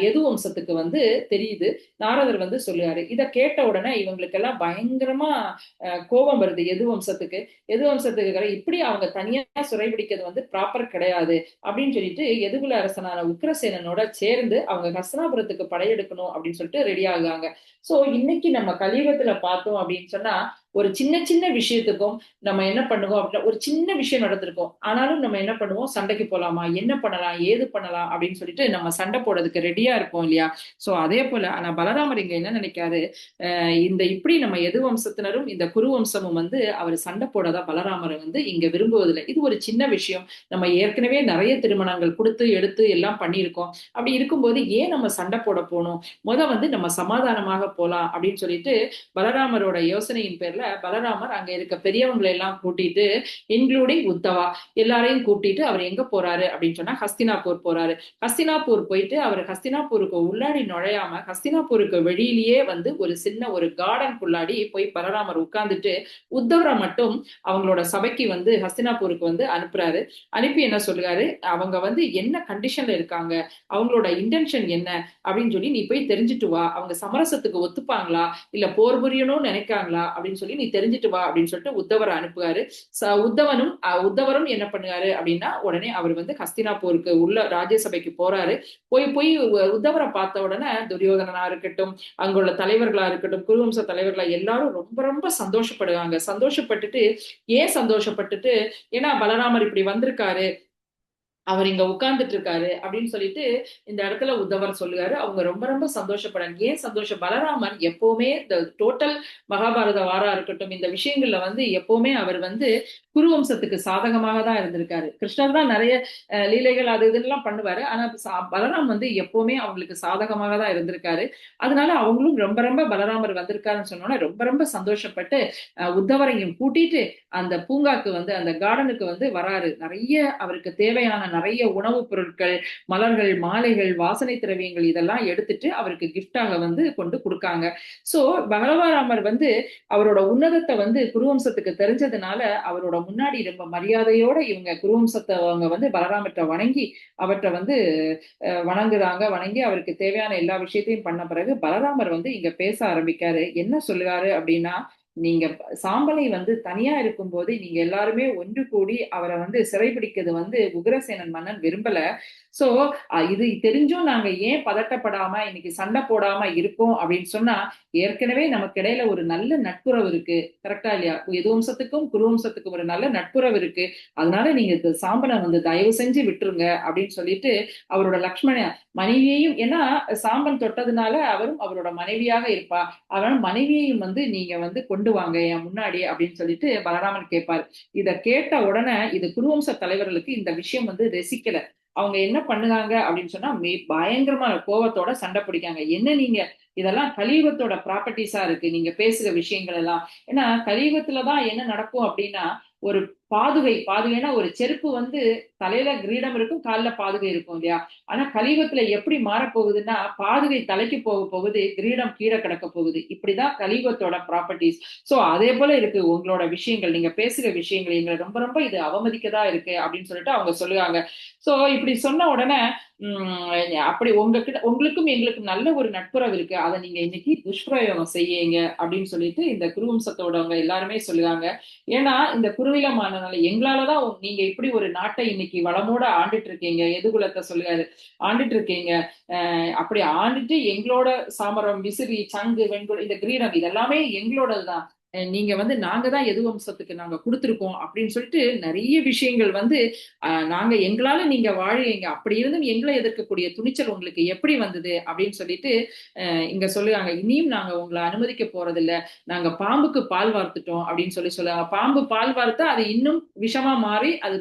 யது வம்சத்துக்கு வந்து தெரியுது. நாரதர் வந்து சொல்லுவாரு. இத கேட்ட உடனே இவங்களுக்கு எல்லாம் பயங்கரமா கோபம் வருது. யது வம்சத்துக்கு இப்படி அவங்க தனியா சிறைபிடிக்கிறது வந்து ப்ராப்பர் கிடையாது அப்படின்னு சொல்லிட்டு யதுகுல அரசனான உக்கிரசேனனோட சேர்ந்து அவங்க ஹஸ்தினாபுரத்துக்கு படையெடுக்கணும் அப்படின்னு சொல்லிட்டு ரெடி ஆகுறாங்க. சோ இன்னைக்கு நம்ம கலியுகத்துல பார்த்தோம் அப்படின்னு சொன்னா ஒரு சின்ன சின்ன விஷயத்துக்கும் நம்ம என்ன பண்ணுவோம் அப்படின்னா, ஒரு சின்ன விஷயம் நடந்திருக்கும், ஆனாலும் நம்ம என்ன பண்ணுவோம், சண்டைக்கு போலாமா, என்ன பண்ணலாம், ஏது பண்ணலாம் அப்படின்னு சொல்லிட்டு நம்ம சண்டை போடுறதுக்கு ரெடியா இருப்போம் இல்லையா? சோ அதே போல ஆனா பலராமர் இங்க என்ன நினைக்காரு, இந்த இப்படி நம்ம எது வம்சத்தினரும் இந்த குரு வம்சமும் வந்து அவர் சண்டை போடதான் பலராமரை வந்து இங்க விரும்புவதில்லை. இது ஒரு சின்ன விஷயம், நம்ம ஏற்கனவே நிறைய திருமணங்கள் கொடுத்து எடுத்து எல்லாம் பண்ணியிருக்கோம், அப்படி இருக்கும்போது ஏன் நம்ம சண்டை போட போகணும், வந்து நம்ம சமாதானமாக போலாம் அப்படின்னு சொல்லிட்டு பலராமரோட யோசனையின் பேர்ல பலராமர் அங்க இருக்க பெரியவங்களை எல்லாம் கூட்டிட்டு, இன்க்ளூடிங் உத்தவா எல்லாரையும் கூட்டிட்டு அவர் எங்க போறாரு அப்படின்னு சொன்னா ஹஸ்தினாப்பூர் போறாரு. ஹஸ்தினாப்பூர் போயிட்டு அவர் ஹஸ்தினாப்பூருக்கு உள்ளாடி நுழையாம ஹஸ்தினாப்பூருக்கு வெளியிலேயே வந்து ஒரு சின்ன ஒரு கார்டனுக்குள்ளாடி போய் பலராமர் உட்கார்ந்துட்டு உத்தவரை மட்டும் அவங்களோட சபைக்கு வந்து ஹஸ்தினாப்பூருக்கு வந்து அனுப்புறாரு. அனுப்பி என்ன சொல்றாரு, அவங்க வந்து என்ன கண்டிஷன்ல இருக்காங்க, அவங்களோட இன்டென்ஷன் என்ன அப்படின்னு சொல்லி நீ போய் தெரிஞ்சுட்டு வா, அவங்க சமரசத்துக்கு ஒத்துப்பாங்களா இல்ல போர் புரியணும்னு நினைக்காங்களா அப்படின்னு சொல்லி நீ தெரிஞ்சுட்டு வா அப்படின்னு சொல்லிட்டு உத்தவரை அனுப்புவாரு. உத்தவரும் என்ன பண்ணுவாரு அப்படின்னா, உடனே அவர் வந்து ஹஸ்தினாப்பூருக்கு உள்ள ராஜ்யசபைக்கு போறாரு. போய் உத்தவரை பார்த்த உடனே துரியோதனனா இருக்கட்டும், அங்குள்ள தலைவர்களா இருக்கட்டும், குருவம்ச தலைவர்களா எல்லாரும் ரொம்ப ரொம்ப சந்தோஷப்படுவாங்க. சந்தோஷப்பட்டுட்டு ஏன் சந்தோஷப்பட்டுட்டு, ஏன்னா பலராமர் இப்படி வந்திருக்காரு, அவர் இங்க உட்கார்ந்துட்டு இருக்காரு அப்படின்னு சொல்லிட்டு இந்த இடத்துல உத்தவர் சொல்லுவாரு. அவங்க ரொம்ப ரொம்ப சந்தோஷப்படாங்க. ஏன் சந்தோஷம், பலராமன் எப்பவுமே இந்த டோட்டல் மகாபாரத வாரா இருக்கட்டும், இந்த விஷயங்கள்ல வந்து எப்பவுமே அவர் வந்து குருவம்சத்துக்கு சாதகமாக தான் இருந்திருக்காரு. கிருஷ்ணர் தான் நிறைய லீலைகள் அது இதெல்லாம் பண்ணுவாரு, ஆனா பலராம் வந்து எப்பவுமே அவங்களுக்கு சாதகமாக தான் இருந்திருக்காரு. அதனால அவங்களும் ரொம்ப ரொம்ப பலராமர் வந்திருக்காருன்னு சொன்னோன்னா ரொம்ப ரொம்ப சந்தோஷப்பட்டு உத்தவரையும் கூட்டிட்டு அந்த பூங்காக்கு வந்து அந்த கார்டனுக்கு வந்து வராரு. நிறைய அவருக்கு தேவையான நிறைய உணவுப் பொருட்கள், மலர்கள், மாலைகள், வாசனை திரவியங்கள் இதெல்லாம் எடுத்துட்டு அவருக்கு கிஃப்டாக வந்து கொண்டு கொடுக்காங்க. சோ பகவராமர் வந்து அவரோட உன்னதத்தை வந்து குருவம்சத்துக்கு தெரிஞ்சதுனால அவரோட முன்னாடி ரொம்ப மரியாதையோட இவங்க குருவம்சத்தை அவங்க வந்து பலராமர்கிட்ட வணங்கி அவற்றை வந்து வணங்கி அவருக்கு தேவையான எல்லா விஷயத்தையும் பண்ண பிறகு பலராமர் வந்து இங்க பேச ஆரம்பிக்காரு. என்ன சொல்லுவாரு அப்படின்னா, நீங்க சாம்பலை வந்து தனியா இருக்கும்போது நீங்க எல்லாருமே ஒன்று கூடி அவரை வந்து சிறைபிடிக்கிறது வந்து உக்ரசேனன் மன்னன் விரும்பல. சோ இது தெரிஞ்சும் நாங்க ஏன் பதட்டப்படாம இன்னைக்கு சண்டை போடாம இருக்கோம் அப்படின்னு சொன்னா, ஏற்கனவே நமக்கு இடையில ஒரு நல்ல நட்புறவு இருக்கு, கரெக்டா இல்லையா? எது வம்சத்துக்கும் குரு வம்சத்துக்கும் ஒரு நல்ல நட்புறவு இருக்கு, அதனால நீங்க சாம்பலை வந்து தயவு செஞ்சு விட்டுருங்க அப்படின்னு சொல்லிட்டு அவரோட லக்ஷ்மண மனைவியையும், ஏன்னா சாம்பன் தொட்டதுனால அவரும் அவரோட மனைவியாக இருப்பா, அவன் மனைவியையும் வந்து நீங்க வந்து கொண்டு வாங்க என் முன்னாடி அப்படின்னு சொல்லிட்டு பலராமன் கேட்பாரு. இத கேட்ட உடனே இது குருவம்ச தலைவர்களுக்கு இந்த விஷயம் வந்து ரசிக்கல. அவங்க என்ன பண்ணுவாங்க அப்படின்னு சொன்னா பயங்கரமான கோபத்தோட சண்டை பிடிக்காங்க. என்ன நீங்க இதெல்லாம் கலியுகத்தோட ப்ராப்பர்ட்டிஸா இருக்கு நீங்க பேசுற விஷயங்கள் எல்லாம். ஏன்னா கலியுகத்துலதான் என்ன நடக்கும் அப்படின்னா, ஒரு பாதுகைனா ஒரு செருப்பு வந்து தலையில கிரீடம் இருக்கும், கால்ல பாதுகை இருக்கும் இல்லையா? ஆனா கலியுகத்துல எப்படி மாறப்போகுதுன்னா, பாதுகை தலைக்கு போக போகுது, கிரீடம் கீழே கிடக்க போகுது. இப்படிதான் கலியுகத்தோட ப்ராப்பர்ட்டிஸ். சோ அதே போல இருக்கு உங்களோட விஷயங்கள், நீங்க பேசுற விஷயங்கள் எங்களை ரொம்ப ரொம்ப இது அவமதிக்கதா இருக்கு அப்படின்னு சொல்லிட்டு அவங்க சொல்லுவாங்க. சோ இப்படி சொன்ன உடனே அப்படி உங்களுக்கும் எங்களுக்கும் நல்ல ஒரு நட்புறவு இருக்கு, அதை நீங்க இன்னைக்கு துஷ்பிரயோகம் செய்யுங்க அப்படின்னு சொல்லிட்டு இந்த குருவம்சத்தோடவங்க எல்லாருமே சொல்லுவாங்க. ஏன்னா இந்த குருவிலமானனால எங்களாலதான் நீங்க இப்படி ஒரு நாட்டை இன்னைக்கு வளமோட ஆண்டுட்டு இருக்கீங்க, எதுகுலத்தை சொல்லுவாரு ஆண்டுட்டு இருக்கீங்க, அப்படி ஆண்டுட்டு எங்களோட சாமரம், விசிறி, சங்கு, வெண்குடம், இந்த கிரீடம் இதெல்லாமே எங்களோடதுதான், நீங்க வந்து நாங்க தான் எது வம்சத்துக்கு நாங்க கொடுத்துருக்கோம் அப்படின்னு சொல்லிட்டு நிறைய விஷயங்கள் வந்து நாங்க எங்களால நீங்க வாழீங்க, அப்படி இருந்தும் எங்களை எதிர்க்கக்கூடிய துணிச்சல் உங்களுக்கு எப்படி வந்தது அப்படின்னு சொல்லிட்டு இங்க சொல்லுவாங்க. இனியும் நாங்க உங்களை அனுமதிக்க போறதில்ல, நாங்க பாம்புக்கு பால் வார்த்துட்டோம் அப்படின்னு சொல்லுவாங்க. பாம்பு பால் வார்த்தா அது இன்னும் விஷமா மாறி அது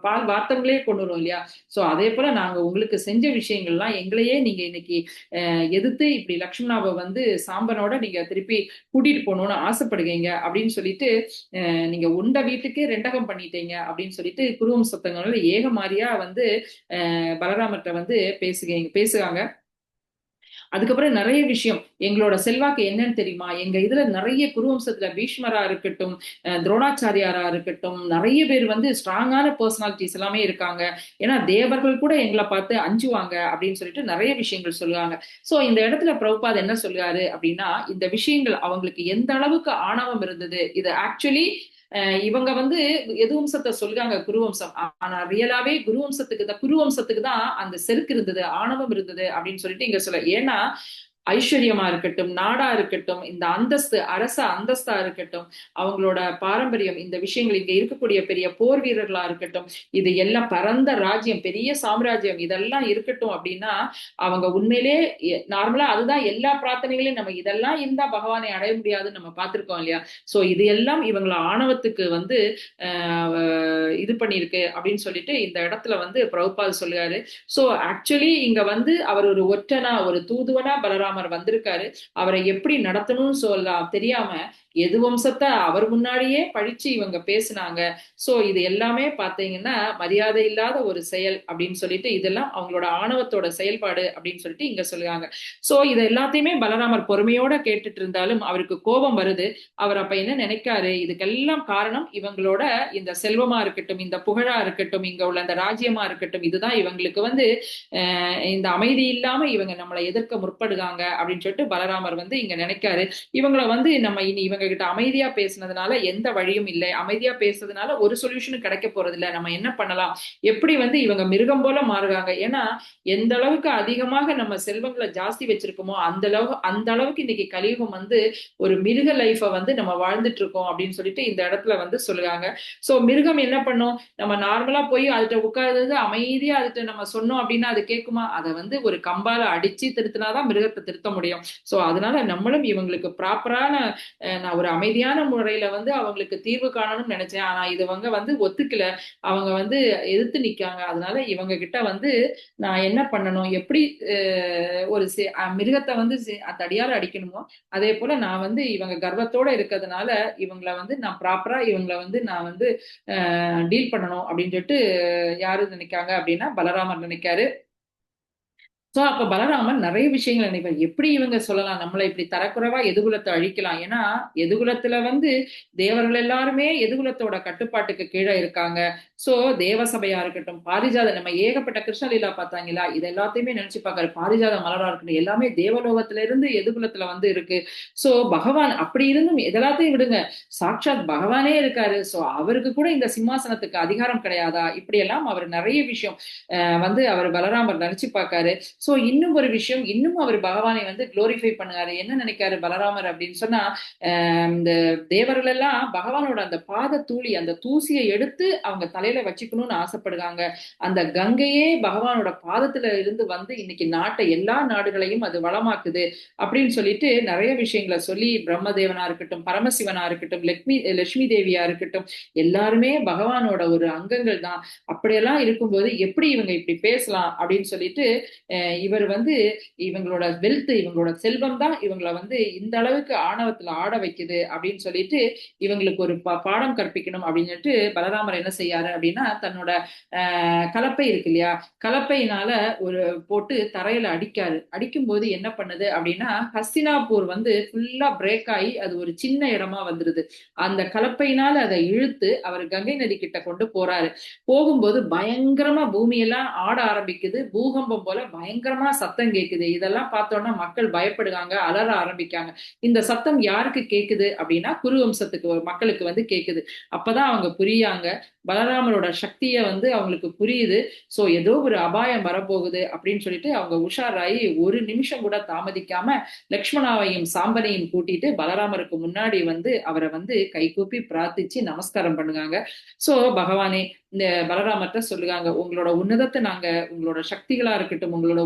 பால் வார்த்தவங்களே கொண்டு வரும் இல்லையா? சோ அதே போல நாங்க உங்களுக்கு செஞ்ச விஷயங்கள்லாம் எங்களையே நீங்க இன்னைக்கு எதிர்த்து இப்படி லக்ஷ்மணாவை வந்து சாம்பனோட நீங்க திருப்பி கூட்டிட்டு போகணும்னு ஆசைப்படுவீங்க அப்படின்னு சொல்லிட்டு நீங்க உண்ட வீட்டுக்கு ரெண்டகம் பண்ணிட்டீங்க அப்படின்னு சொல்லிட்டு குருவம்சத்தங்களோட ஏகமாரியா வந்து பலராமர்கிட்ட வந்து பேசுறாங்க. அதுக்கப்புறம் நிறைய விஷயம், எங்களோட செல்வாக்கு என்னன்னு தெரியுமா, எங்க இதுல நிறைய குருவம்சத்துல பீஷ்மரா இருக்கட்டும், துரோணாச்சாரியாரா இருக்கட்டும், நிறைய பேர் வந்து ஸ்ட்ராங்கான பர்சனாலிட்டிஸ் எல்லாமே இருக்காங்க, ஏன்னா தேவர்கள் கூட எங்களை பார்த்து அஞ்சுவாங்க அப்படின்னு சொல்லிட்டு நிறைய விஷயங்கள் சொல்லுவாங்க. சோ இந்த இடத்துல பிரபுபாத் என்ன சொல்லுவாரு அப்படின்னா, இந்த விஷயங்கள் அவங்களுக்கு எந்த அளவுக்கு ஆணவம் இருந்தது, இது ஆக்சுவலி இவங்க வந்து எதுவம்சத்தை சொல்லுவாங்க குருவம்சம், ஆனா ரியலாவே குருவம்சத்துக்கு தான் அந்த செருக்கு இருந்தது, ஆணவம் இருந்தது அப்படின்னு சொல்லிட்டு இங்க சொல்ல. ஏன்னா ஐஸ்வர்யமா இருக்கட்டும், நாடா இருக்கட்டும், இந்த அந்தஸ்து, அரச அந்தஸ்தா இருக்கட்டும், அவங்களோட பாரம்பரியம், இந்த விஷயங்கள், இங்க இருக்கக்கூடிய பெரிய போர் வீரர்களா இருக்கட்டும், இது எல்லாம் பரந்த ராஜ்யம், பெரிய சாம்ராஜ்யம், இதெல்லாம் இருக்கட்டும் அப்படின்னா அவங்க உண்மையிலே நார்மலா அதுதான் எல்லா பிரார்த்தனைகளையும் நம்ம இதெல்லாம் இருந்தா பகவானை அடைய முடியாதுன்னு நம்ம பார்த்திருக்கோம் இல்லையா. சோ இது எல்லாம் இவங்கள ஆணவத்துக்கு வந்து இது பண்ணிருக்கு அப்படின்னு சொல்லிட்டு இந்த இடத்துல வந்து பிரபுபாத் சொல்லுவாரு. சோ ஆக்சுவலி இங்க வந்து அவர் ஒரு ஒற்றனா, ஒரு தூதுவனா பலராமர் வந்திருக்காரு. அவரை எப்படி நடத்தணும்னு சொல்லலாம் தெரியாம எது வம்சத்தை அவர் முன்னாடியே பழிச்சு இவங்க பேசினாங்க. சோ இது எல்லாமே பாத்தீங்கன்னா மரியாதை இல்லாத ஒரு செயல் அப்படின்னு சொல்லிட்டு, இதெல்லாம் அவங்களோட ஆணவத்தோட செயல்பாடு அப்படின்னு சொல்லிட்டு இங்க சொல்லுவாங்க. சோ இது எல்லாத்தையுமே பலராமர் பொறுமையோட கேட்டுட்டு இருந்தாலும் அவருக்கு கோபம் வருது. அவர் அப்ப என்ன நினைக்காரு, இதுக்கெல்லாம் காரணம் இவங்களோட இந்த செல்வமா இருக்கட்டும், இந்த புகழா இருக்கட்டும், இங்க உள்ள அந்த ராஜ்யமா இருக்கட்டும், இதுதான் இவங்களுக்கு வந்து இந்த அமைதி இல்லாம இவங்க நம்மளை எதிர்க்க முற்படுகாங்க அப்படின்னு சொல்லிட்டு பலராமர் வந்து இங்க நினைக்காரு. இவங்களை வந்து நம்ம இனி இவங்க கிட்ட அமைதியா பேசினதுனால எந்த வழியும் இல்லை, அமைதியா பேசுறதுனால ஒரு சொல்யூஷனும் கிடைக்க போறது இல்லை, நம்ம என்ன பண்ணலாம், எப்படி வந்து இவங்க மிருகம் போல மாறுகாங்க. ஏன்னா எந்த அளவுக்கு அதிகமாக நம்ம செல்வங்களை ஜாஸ்தி வச்சிருக்கோமோ அந்த அளவுக்கு இன்னைக்கு கலியுகம் வந்து ஒரு மிருக லைஃப வந்து நம்ம வாழ்ந்துட்டு இருக்கோம் அப்படின்னு சொல்லிட்டு இந்த இடத்துல வந்து சொல்லுவாங்க. சோ மிருகம் என்ன பண்ணும், நம்ம நார்மலா போய் அதுட்ட உட்கார்ந்து அமைதியா அதுட்ட நம்ம சொன்னோம் அப்படின்னா அது கேட்குமா, அதை வந்து ஒரு கம்பால அடிச்சு திருத்தினாதான் மிருகத்தை திருத்த முடியும். சோ அதனால நம்மளும் இவங்களுக்கு ப்ராப்பரான நான் ஒரு அமைதியான முறையில வந்து அவங்களுக்கு தீர்வு காணணும்னு நினைச்சேன். ஆனா இதுவங்க வந்து ஒத்துக்கல, அவங்க வந்து எதிர்த்து நிக்காங்க. அதனால இவங்க கிட்ட வந்து நான் என்ன பண்ணணும், எப்படி ஒரு மிருகத்தை வந்து தடியால அடிக்கணுமோ அதே போல நான் வந்து இவங்க கர்வத்தோட இருக்கிறதுனால இவங்களை வந்து நான் ப்ராப்பரா இவங்களை வந்து நான் வந்து டீல் பண்ணணும் அப்படின்னு சொல்லிட்டு யாரு நினைக்காங்க அப்படின்னா பலராமர் நினைக்காரு. சோ அப்ப பலராமன் நிறைய விஷயங்கள் நினைப்பார். எப்படி இவங்க சொல்லலாம் நம்மளை இப்படி தரக்குறைவா எதுகுலத்தை அழிக்கலாம். ஏன்னா எதுகுலத்துல வந்து தேவர்கள் எல்லாருமே எதுகுலத்தோட கட்டுப்பாட்டுக்கு கீழே இருக்காங்க. சோ தேவசபையா இருக்கட்டும், பாரிஜாத, நம்ம ஏகப்பட்ட கிருஷ்ணலீலா பார்த்தாங்களா, இது எல்லாத்தையுமே நினைச்சு பாக்காரு. பாரிஜாத மலரா இருக்கட்டும், எல்லாமே தேவலோகத்துல இருந்து எதுகுலத்துல வந்து இருக்கு. சோ பகவான் அப்படி இருந்தும் இதெல்லாத்தையும் விடுங்க, சாட்சாத் பகவானே இருக்காரு. சோ அவருக்கு கூட இந்த சிம்மாசனத்துக்கு அதிகாரம் கிடையாதா, இப்படி எல்லாம் அவர் நிறைய விஷயம் வந்து அவர் பலராமர் நினைச்சு பாக்காரு. சோ இன்னும் ஒரு விஷயம், இன்னும் அவர் பகவானை வந்து குளோரிஃபை பண்ணுவாரு. என்ன நினைக்காரு பலராமர் அப்படின்னு சொன்னா, இந்த தேவர்கள் எல்லாம் பகவானோட அந்த பாத தூளி, அந்த தூசியை எடுத்து அவங்க தலையில வச்சுக்கணும்னு ஆசைப்படுறாங்க. அந்த கங்கையே பகவானோட பாதத்துல இருந்து வந்து இன்னைக்கு நாட்டை, எல்லா நாடுகளையும் அது வளமாக்குது அப்படின்னு சொல்லிட்டு நிறைய விஷயங்களை சொல்லி, பிரம்மதேவனா இருக்கட்டும், பரமசிவனா இருக்கட்டும், லட்சுமி தேவியா இருக்கட்டும், எல்லாருமே பகவானோட ஒரு அங்கங்கள் தான். அப்படியெல்லாம் இருக்கும்போது எப்படி இவங்க இப்படி பேசலாம் அப்படின்னு சொல்லிட்டு இவர் வந்து இவங்களோட வெல்த், இவங்களோட செல்வம் தான் இவங்களை வந்து இந்த அளவுக்கு ஆணவத்துல ஆட வைக்குது அப்படின்னு சொல்லிட்டு இவங்களுக்கு ஒரு பாடம் கற்பிக்கணும் அப்படின்னு சொல்லிட்டு பலராமர் என்ன செய்யாரு அப்படின்னா, தன்னோட கலப்பை இருக்கு இல்லையா, கலப்பையினால ஒரு போட்டு தரையில அடிக்காரு. அடிக்கும் போது என்ன பண்ணுது அப்படின்னா, ஹஸ்தினாபூர் வந்து ஃபுல்லா பிரேக் ஆகி அது ஒரு சின்ன இடமா வந்துருது. அந்த கலப்பையினால அதை இழுத்து அவர் கங்கை நதி கிட்ட கொண்டு போறாரு. போகும்போது பயங்கரமா பூமியெல்லாம் ஆட ஆரம்பிக்குது, பூகம்பம் போல பயங்கரமா சத்தம் கேக்குது. இதெல்லாம் பார்த்தோம்னா மக்கள் பயப்படுறாங்க, அலற ஆரம்பிக்காங்க. இந்த சத்தம் யாருக்கு கேக்குது அப்படின்னா குரு வம்சத்துக்கு மக்களுக்கு வந்து கேக்குது. அப்பதான் அவங்க புரியாங்க, பலராமரோட சக்திய வந்து அவங்களுக்கு புரியுது. சோ ஏதோ ஒரு அபாயம் வரப்போகுது அப்படின்னு சொல்லிட்டு அவங்க உஷாராயி ஒரு நிமிஷம் கூட தாமதிக்காம லக்ஷ்மணாவையும் சாம்பனையும் கூட்டிட்டு பலராமருக்கு முன்னாடி வந்து அவரை வந்து கைகூப்பி பிரார்த்திச்சு நமஸ்காரம் பண்ணுவாங்க. சோ பகவானே, இந்த பலராமர்கிட்ட சொல்லுவாங்க, உங்களோட உன்னதத்தை நாங்க, உங்களோட சக்திகளா இருக்கட்டும், உங்களோட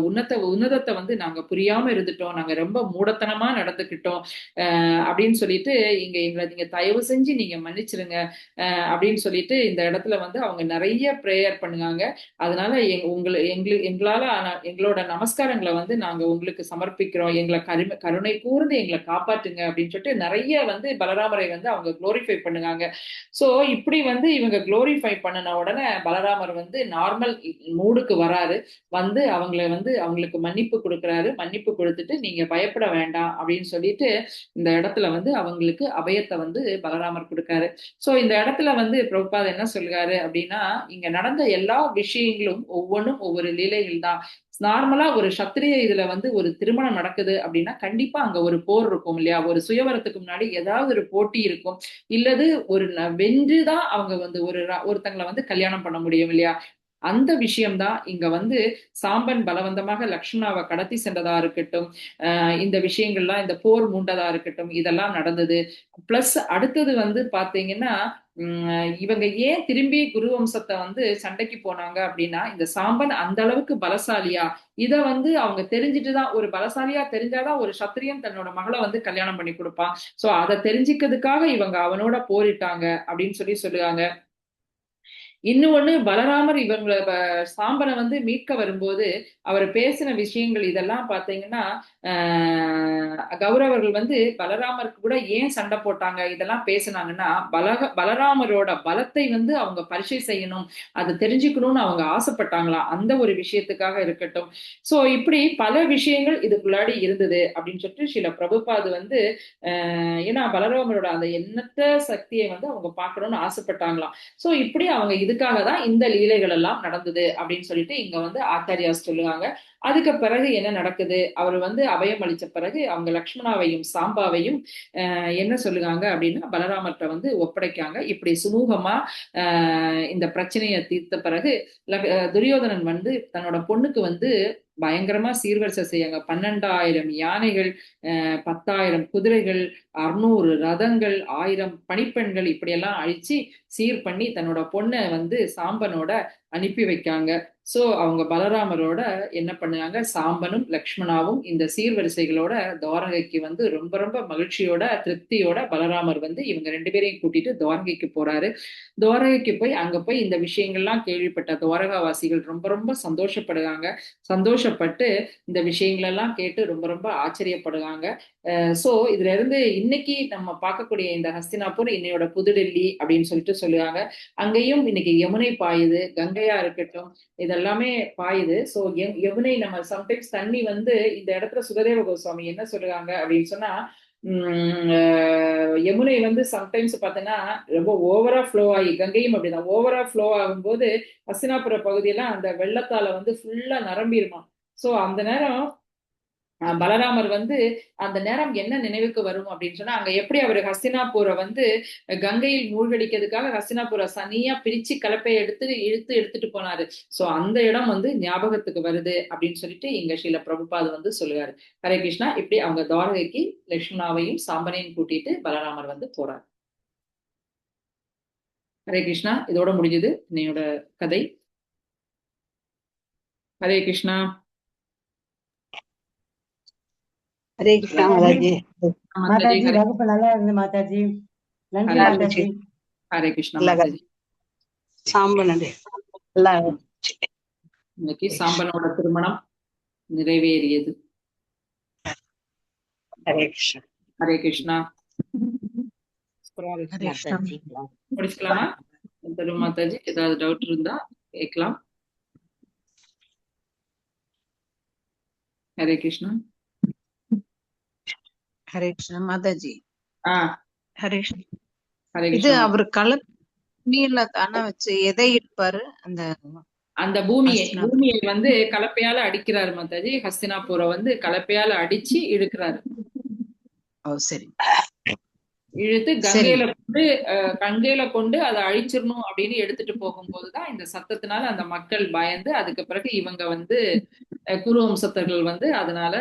உன்னதத்தை வந்து நாங்க புரியாம இருந்துட்டோம், நாங்க ரொம்ப மூடத்தனமா நடந்துக்கிட்டோம் அப்படின்னு சொல்லிட்டு எங்களை நீங்க தயவு செஞ்சு நீங்க மன்னிச்சிருங்க அப்படின்னு சொல்லிட்டு இந்த இடத்துல வந்து அவங்க நிறைய பிரேயர் பண்ணுவாங்க. அதனால எங்களால எங்களோட நமஸ்காரங்களை வந்து நாங்க உங்களுக்கு சமர்ப்பிக்கிறோம், எங்களை கருணை கூர்ந்து எங்களை காப்பாற்றுங்க அப்படின்னு சொல்லிட்டு நிறைய வந்து பலராமரை வந்து அவங்க குளோரிஃபை பண்ணுவாங்க. சோ இப்படி வந்து இவங்க குளோரிஃபை பண்ணின உடனே பலராமர் வந்து நார்மல் மூடுக்கு வராரு. வந்து அவங்களுக்கு மன்னிப்பு கொடுக்குறாரு. மன்னிப்பு கொடுத்துட்டு நீங்க பயப்பட வேண்டாம் அப்படின்னு சொல்லிட்டு இந்த இடத்துல வந்து அவங்களுக்கு அபயத்தை வந்து பலராமர் கொடுக்காரு. சோ இந்த இடத்துல வந்து பிரபுபாத் என்ன சொல்றாரு அப்படின்னா, இங்க நடந்த எல்லா விஷயங்களும் ஒவ்வொன்றும் ஒவ்வொரு லீலைகள் தான். நார்மலா ஒரு சத்திரிய இதுல வந்து ஒரு திருமணம் நடக்குது அப்படின்னா கண்டிப்பா அங்க ஒரு போர் இருக்கும் இல்லையா, ஒரு சுயவரத்துக்கு முன்னாடி ஏதாவது ஒரு போட்டி இருக்கும், இல்லது ஒரு வென்றுதான் அவங்க வந்து ஒருத்தங்களை வந்து கல்யாணம் பண்ண முடியும் இல்லையா. அந்த விஷயம்தான் இங்க வந்து சாம்பன் பலவந்தமாக லக்ஷ்மணாவை கடத்தி சென்றதா இருக்கட்டும், இந்த விஷயங்கள்லாம், இந்த போர் மூண்டதா இருக்கட்டும், இதெல்லாம் நடந்தது. பிளஸ் அடுத்தது வந்து பாத்தீங்கன்னா இவங்க ஏன் திரும்பி குரு வம்சத்தை வந்து சண்டைக்கு போனாங்க அப்படின்னா, இந்த சாம்பன் அந்த அளவுக்கு பலசாலியா, இத வந்து அவங்க தெரிஞ்சுட்டுதான், ஒரு பலசாலியா தெரிஞ்சாதான் ஒரு சத்திரியன் தன்னோட மகளை வந்து கல்யாணம் பண்ணி கொடுப்பான். சோ அதை தெரிஞ்சுக்கிறதுக்காக இவங்க அவனோட போரிட்டாங்க அப்படின்னு சொல்லுவாங்க. இன்னொன்னு, பலராமர் இவங்கள சாம்பனை வந்து மீட்க வரும்போது அவர் பேசின விஷயங்கள் இதெல்லாம் பாத்தீங்கன்னா, கௌரவர்கள் வந்து பலராமருக்கு கூட ஏன் சண்டை போட்டாங்க இதெல்லாம் பேசினாங்கன்னா, பலராமரோட பலத்தை வந்து அவங்க பரிசை செய்யணும், அதை தெரிஞ்சுக்கணும்னு அவங்க ஆசைப்பட்டாங்களாம். அந்த ஒரு விஷயத்துக்காக இருக்கட்டும். சோ இப்படி பல விஷயங்கள் இதுக்குள்ளாடி இருந்தது அப்படின்னு சொல்லிட்டு சில பிரபுபாது வந்து ஏன்னா பலராமரோட அந்த எண்ணற்ற சக்தியை வந்து அவங்க பார்க்கணும்னு ஆசைப்பட்டாங்களாம். சோ இப்படி அவங்க இதுக்காக தான் இந்த லீலைகள் எல்லாம் நடந்தது அப்படின்னு சொல்லிட்டு இங்க வந்து ஆச்சாரியாஸ் சொல்லுவாங்க. அதுக்கு பிறகு என்ன நடக்குது, அவர் வந்து அபயம் அளிச்ச பிறகு அவங்க லக்ஷ்மணாவையும் சாம்பாவையும் என்ன சொல்லுவாங்க அப்படின்னா பலராமர்கிட்ட வந்து ஒப்படைக்காங்க. இப்படி சுமூகமா இந்த பிரச்சனையை தீர்த்த பிறகு துரியோதனன் வந்து தன்னோட பொண்ணுக்கு வந்து பயங்கரமா சீர்வரிசை செய்யாங்க. 12,000 யானைகள், 10,000 குதிரைகள், 600 ரதங்கள், 1000 பணிப்பெண்கள் இப்படியெல்லாம் அழிச்சு சீர் பண்ணி தன்னோட பொண்ணை வந்து சாம்பனோட அனுப்பி வைக்காங்க. சோ அவங்க பலராமரோட என்ன பண்ணுவாங்க, சாம்பனும் லக்ஷ்மணாவும் இந்த சீர்வரிசைகளோட துவாரகைக்கு வந்து ரொம்ப ரொம்ப மகிழ்ச்சியோட திருப்தியோட பலராமர் வந்து இவங்க 2 பேரையும் கூட்டிட்டு துவாரகைக்கு போறாரு. துவாரகைக்கு போய் அங்க போய் இந்த விஷயங்கள்லாம் கேள்விப்பட்ட துவாரகாவாசிகள் ரொம்ப ரொம்ப சந்தோஷப்படுறாங்க. சந்தோஷப்பட்டு இந்த விஷயங்கள் எல்லாம் கேட்டு ரொம்ப ரொம்ப ஆச்சரியப்படுறாங்க. சோ இதுல இருந்து இன்னைக்கு நம்ம பார்க்கக்கூடிய இந்த ஹஸ்தினாபூர் இன்னையோட புதுடெல்லி அப்படின்னு சொல்லிட்டு சொல்லுவாங்க. அங்கேயும் இன்னைக்கு யமுனை பாயுது, கங்கையா இருக்கட்டும், இதெல்லாமே பாயுது. சோ யமுனை நம்ம சம்டைம்ஸ் தண்ணி வந்து இந்த இடத்துல சுகதேவ கோஸ்வாமி என்ன சொல்லுவாங்க அப்படின்னு சொன்னா, யமுனை வந்து சம்டைம்ஸ் பாத்தீங்கன்னா ரொம்ப ஓவரா ஃப்ளோ ஆகி, கங்கையும் அப்படிதான் ஓவரா ஃப்ளோ ஆகும்போது ஹஸ்தினாபுர பகுதியெல்லாம் அந்த வெள்ளத்தால வந்து ஃபுல்லா நிரம்பிருமா. சோ அந்த நேரம் பலராமர் வந்து அந்த நேரம் என்ன நினைவுக்கு வரும் அப்படின்னு சொன்னா, அங்க எப்படி அவர் ஹஸ்தினாபூரை வந்து கங்கையில் மூழ்கடிக்கிறதுக்காக ஹஸ்தினாபூரை சனியா பிரிச்சு கலப்பையை எடுத்துட்டு போனாரு. சோ அந்த இடம் வந்து ஞாபகத்துக்கு வருது அப்படின்னு சொல்லிட்டு இங்க ஸ்ரீல பிரபுபாத் வந்து சொல்லுவாரு. ஹரே கிருஷ்ணா. இப்படி அவங்க துவாரகைக்கு லட்சுமணாவையும் சாம்பனையும் கூட்டிட்டு பலராமர் வந்து போறார். ஹரே கிருஷ்ணா. இதோட முடிஞ்சது என்னையோட கதை. ஹரே கிருஷ்ணா. ஹரே கிருஷ்ணா மாதாஜி. மாதாஜி வகுப்பு நல்லா இருந்து மாதாஜி. நன்றி மாதாஜி. ஹரே கிருஷ்ணா மாதாஜி. சாம்பனே இன்னைக்கு சாம்பனோட திருமணம் நிறைவேறியது. ஹரே கிருஷ்ணா. ஹரே கிருஷ்ணா. முடிச்சுக்கலாமா மாதாஜி? ஏதாவது டவுட் இருந்தா கேட்கலாம். ஹரே கிருஷ்ணா. ஹரே கிருஷ்ணா மாதாஜி. ஹரே கிருஷ்ணா. இது அவர் கலப்பையில தானே வச்சு எதை இருப்பாரு? அந்த பூமியை வந்து கலப்பையால அடிக்கிறாரு மாதாஜி. ஹஸ்தினாபூரை வந்து கலப்பையால அடிச்சு இழுக்கிறாரு. சரி. இழுத்து கங்கையில கொண்டு அதை அழிச்சிடணும் அப்படின்னு எடுத்துட்டு போகும்போதுதான் இந்த சத்தத்தினால அந்த மக்கள் பயந்து, அதுக்கு பிறகு இவங்க வந்து குரு வம்சத்தர்கள் வந்து அதனால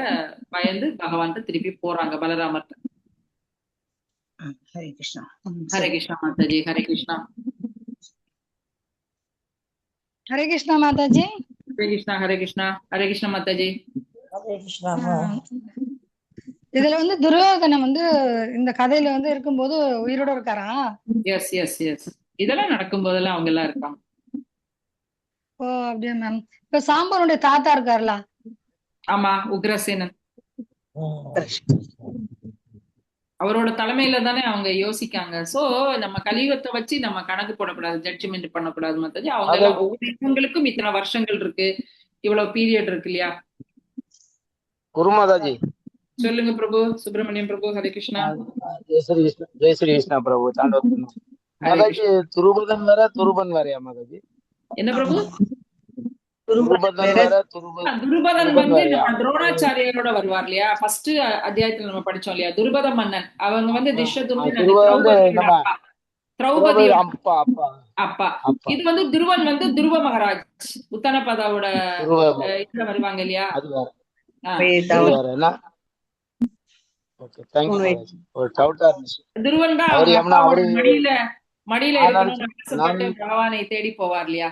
பயந்து பகவான் திருப்பி போறாங்க பலராமர்ட்ட. ஹரே கிருஷ்ணா. ஹரே கிருஷ்ணா மாதாஜி. ஹரே கிருஷ்ணா. ஹரே கிருஷ்ணா மாதாஜி. ஹரே கிருஷ்ணா. ஹரே கிருஷ்ணா. ஹரே கிருஷ்ணா மாதாஜி. ஹரே கிருஷ்ணா. இதுல வந்து துரியோதனன் வந்து இந்த கதையில வந்து இருக்கும்போது உயிரோட இருக்காரா? Yes yes yes. இதெல்லாம் நடக்கும் போதெல்லாம் அவங்க எல்லாம் இருக்காங்க. ஓ அப்படியா மேம். இப்ப சாம்பனுடைய தாத்தா இருக்காருல? ஆமா, உக்ரசேனன். அவரோட தலைமையில தானே அவங்க யோசிக்காங்க. சோ நம்ம கலியுகத்தை வச்சு நம்ம கணக்கு போடக்கூடாது, ஜட்ஜ்மெண்ட் பண்ணக்கூடாது மாதாஜி. அவங்க எல்லாம் ஒவ்வொரு இவங்களுக்கும் இத்தனை வருஷங்கள் இருக்கு, இவ்வளவு பீரியட் இருக்கு இல்லையா? குரு மாதாஜி. சொல்லுங்க பிரபு. சுப்பிரமணியம் பிரபு. ஹரே கிருஷ்ணா. ஜெய் ஸ்ரீ கிருஷ்ணா. ஜெய் ஸ்ரீ கிருஷ்ணா பிரபு. மாதாஜி துருபதன் வேற துருபன் வேறையா மாதாஜி? என்ன பிரபு? துருபதன் வேற துருபதன் வந்து நம்ம துரோணாச்சாரியரோட வருவார் இல்லையா? ஃபர்ஸ்ட் அத்தியாயத்துல நம்ம படிச்சோம் இல்லையா? துருபத மன்னன். அவங்க வந்து திரௌபதி அப்பா. அப்பா இது வந்து துருவன் வந்து துருவ மகாராஜ் உத்தனபதாவோட துருவ இதுல வருவாங்க இல்லையா? அது வேற ஆ, அது துருவன் வேற என்ன? Okay thank you Mataji. ஒரு டவுட்டா இருந்துச்சு. துருவன் தான் அவர் அவங்க ஏம்னா அப்பாவோட அவரு மடியில நான் இருக்கணும்னு நினைச்சேன் ஆசைப்பட்டு பகவானை தேடி போவார் இல்லையா?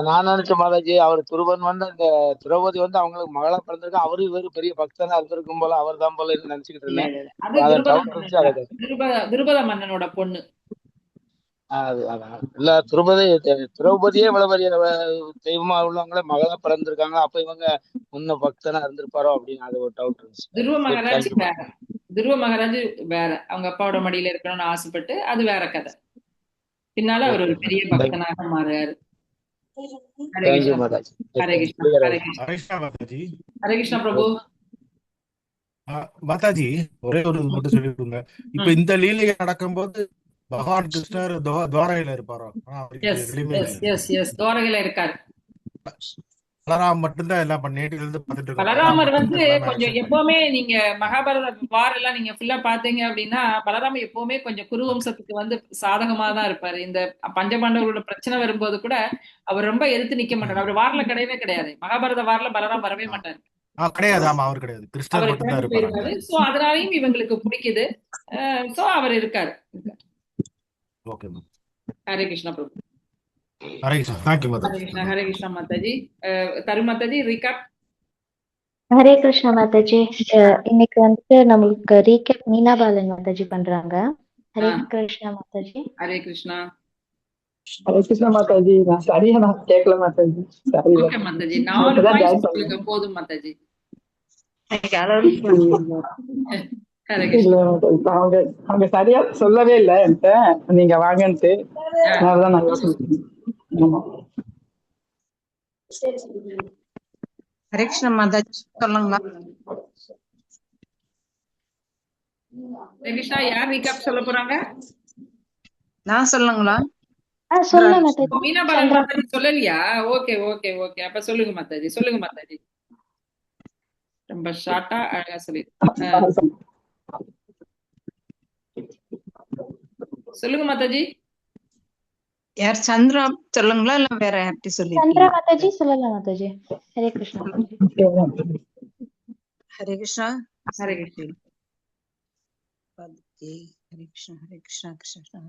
நான் நினைச்சேன் மாதாஜி அவர் துருவன் வந்து அந்த திரௌபதி வந்து அவங்களுக்கு மகளா பிறந்திருக்கு, அவரு இவரு பெரிய பக்தனா இருந்திருக்கும் போல அவர் தான் போல நினைச்சுக்கிட்டு இல்ல இருந்தேன். இல்ல இல்ல. அது அதான் துருபத டவுட் மன்னன் இருந்துச்சு அதை தான். துருபத மன்னனோட பொண்ணு. அதான் இல்ல திரௌபதியே இவ்வளவு பெரிய தெய்வமா உள்ளவங்களே மகளா பிறந்திருக்காங்க, அப்ப இவங்க முன்ன பக்தனா இருந்திருப்பாரோ அப்படின்னு அது ஒரு டவுட் இருந்துச்சு. துருவ மகாராஜ் தேங்க்யூ. வேற. துருவ மகாராஜ் வேற. அவங்க அப்பாவோட மடியில இருக்கணும்னு ஆசைப்பட்டு அது வேற கதை. பின்னால அவர் ஒரு பெரிய பக்தனாக மாறுறாரு. ஹரே தேங்க்யூ கிருஷ்ணா. மாதாஜி. ஹரே கிருஷ்ணா. ஹரே கிருஷ்ணா. ஹரே கிருஷ்ணா மாதாஜி. ஹரே கிருஷ்ணா பிரபு. மாதாஜி ஒரே ஒரு மட்டும் சொல்லி கொடுங்க. இப்ப இந்த லீலையை நடக்கும்போது பகவான் கிருஷ்ணர் துவாரகையில இருப்பாரோ? துவாரகையில இருக்காரு. பலராம் மட்டும்தான் எல்லாம் பண்ணிட்டு இருந்து பார்த்துட்டு இருக்காரு. பலராமர் வந்து கொஞ்சம் எப்பவுமே நீங்க மகாபாரத வார் எல்லாம் நீங்க ஃபுல்லா பாத்தீங்க அப்படின்னா பலராமர் எப்பவுமே கொஞ்சம் குருவம்சத்துக்கு வந்து சாதகமா தான் இருப்பாரு. இந்த பஞ்சபாண்டவர்களோட பிரச்சனை வரும்போது கூட அவர் ரொம்ப எதிர்த்து நிக்க மாட்டார். அவர் வார்ல கிடையவே கிடையாது. மகாபாரத வார்ல பலராம் வரவே மாட்டாரு. கிடையாது. ஆமா அவர் கிடையாது. கிருஷ்ணர் மட்டும் தான் இருப்பாரு. சோ அதனாலையும் இவங்களுக்கு பிடிக்குது. சோ அவர் இருக்காரு. ஓகே. ஹரே கிருஷ்ணா பிரபு. ஹரே கிருஷ்ணா. தேங்க்யூ மாதாஜி. ஹரே கிருஷ்ணா. ஹரே கிருஷ்ணா மாதாஜி. தரு மாதாஜி ரீகேப். ஹரே கிருஷ்ணா மாதாஜி. இன்னைக்கு வந்துட்டு நம்மளுக்கு ரீகேப் மீனா பாலன் மாதாஜி பண்றாங்க. ஹரே கிருஷ்ணா மாதாஜி. ஹரே கிருஷ்ணா. ஹரே கிருஷ்ணா மாதாஜி. நான் சரியா நான் கேட்கல மாதாஜி. சரி ஓகே மாதாஜி. 4 பாயிண்ட்ஸ் சொல்லுங்க போதும் மாதாஜி. அவங்க சரியா சொல்லவே இல்ல என்கிட்ட நீங்க வாங்கன்ட்டு. அதான் நான் ஹரே கிருஷ்ணா மாதாஜி சொல்லுங்களா? கிருஷ்ணா யார் ரீகேப் சொல்ல போறாங்க? நான் சொல்லுங்களா? சொல்லுங்க மாதாஜி. மீனா பாலன் மாதாஜி சொல்லலையா? Okay okay okay. அப்ப சொல்லுங்க மாதாஜி. சொல்லுங்க மாதாஜி. ரொம்ப ஷார்ட்டா அழகா சொல்லிருக்கீங்க. சொல்லுங்க மாதாஜி. யார் சந்திரா சொல்லுங்களா இல்ல வேற யார்ட்டி சொல்லி? சந்திரா மாதாஜி சொல்லலாம் மாதாஜி. ஹரே கிருஷ்ணா. ஹரே கிருஷ்ணா. ஹரே கிருஷ்ணா. ஹரே கிருஷ்ணா. ஹரே கிருஷ்ணா. கிருஷ்ணா ஹரே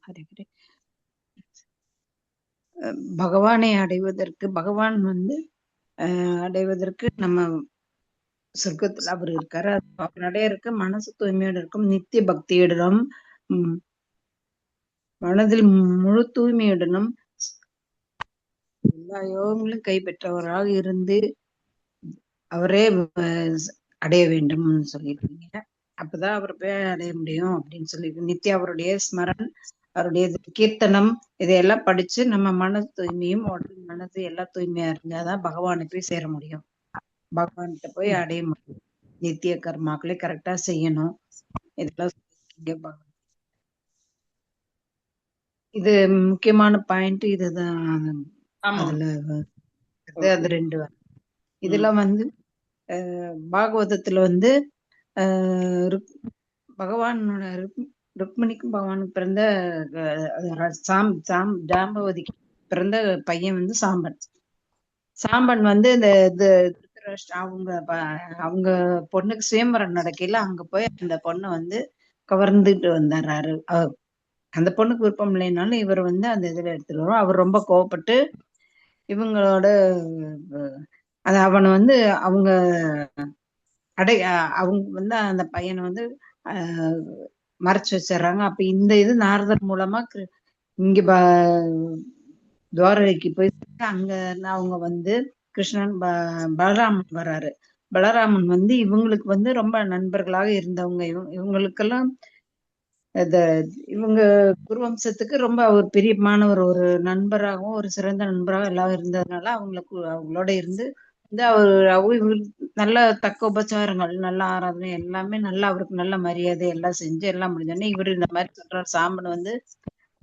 ஹரே ஹரே. பகவானை அடைவதற்கு பகவான் வந்து அடைவதற்கு நம்ம சொர்க்கத்துல அவர் இருக்காரு. அவர் அடையறதுக்கு மனசு தூய்மையோட இருக்கும், நித்திய பக்தியுடனும் மனதில் முழு தூய்மையுடனும் எல்லா யோகங்களும் கைப்பற்றவராக இருந்து அவரே அடைய வேண்டும் சொல்லிருக்கீங்க. அப்பதான் அவர் போய் அடைய முடியும் அப்படின்னு சொல்லிட்டு நித்திய அவருடைய ஸ்மரன், அவருடைய கீர்த்தனம் இதையெல்லாம் படிச்சு நம்ம மன தூய்மையும் உடல் மனது எல்லாம் தூய்மையா இருந்தாதான் பகவானை போய் சேர முடியும். பகவான்கிட்ட போய் அடைய முடியும். நித்திய கர்மாக்களை கரெக்டா செய்யணும். இதெல்லாம் இது முக்கியமான பாயிண்ட் இதுதான். அதுல அது 2 இதுல வந்து பாகவதத்துல வந்து பகவானோட ருக்மிணிக்கும் பகவானுக்கு பிறந்த ஜாம்பவதிக்கு பிறந்த பையன் வந்து சாம்பன். சாம்பன் வந்து இந்த அவங்க பொண்ணுக்கு சுயம்பரம் நடக்கையில அங்க போய் அந்த பொண்ணை வந்து கவர்ந்துட்டு வந்தாரு. அந்த பொண்ணுக்கு விருப்பம் இல்லைனாலும் இவர் வந்து அந்த இதுல எடுத்துட்டு வரும். அவர் ரொம்ப கோவப்பட்டு இவங்களோட அவனை வந்து அவங்க வந்து அந்த பையனை வந்து மறைச்சு வச்சிடறாங்க. அப்ப இந்த இது நாரதர் மூலமா இங்க துவாரகைக்கு போய் அங்க அவங்க வந்து கிருஷ்ணன் பலராமன் வர்றாரு. பலராமன் வந்து இவங்களுக்கு வந்து ரொம்ப நண்பர்களாக இருந்தவங்க. இவங்களுக்கெல்லாம் இவங்க குருவம்சத்துக்கு ரொம்ப ஒரு பிரியமானவர், ஒரு நண்பராகவும் ஒரு சிறந்த நண்பராக எல்லாம் இருந்ததுனால அவங்களோட இருந்து அவர் நல்ல தக்க உபச்சாரங்கள், நல்ல ஆராதனை எல்லாமே நல்லா அவருக்கு நல்ல மரியாதை எல்லாம் செஞ்சு எல்லாம் முடிஞ்சோடனே இவரு இந்த மாதிரி சொல்றாரு, சாம்பன் வந்து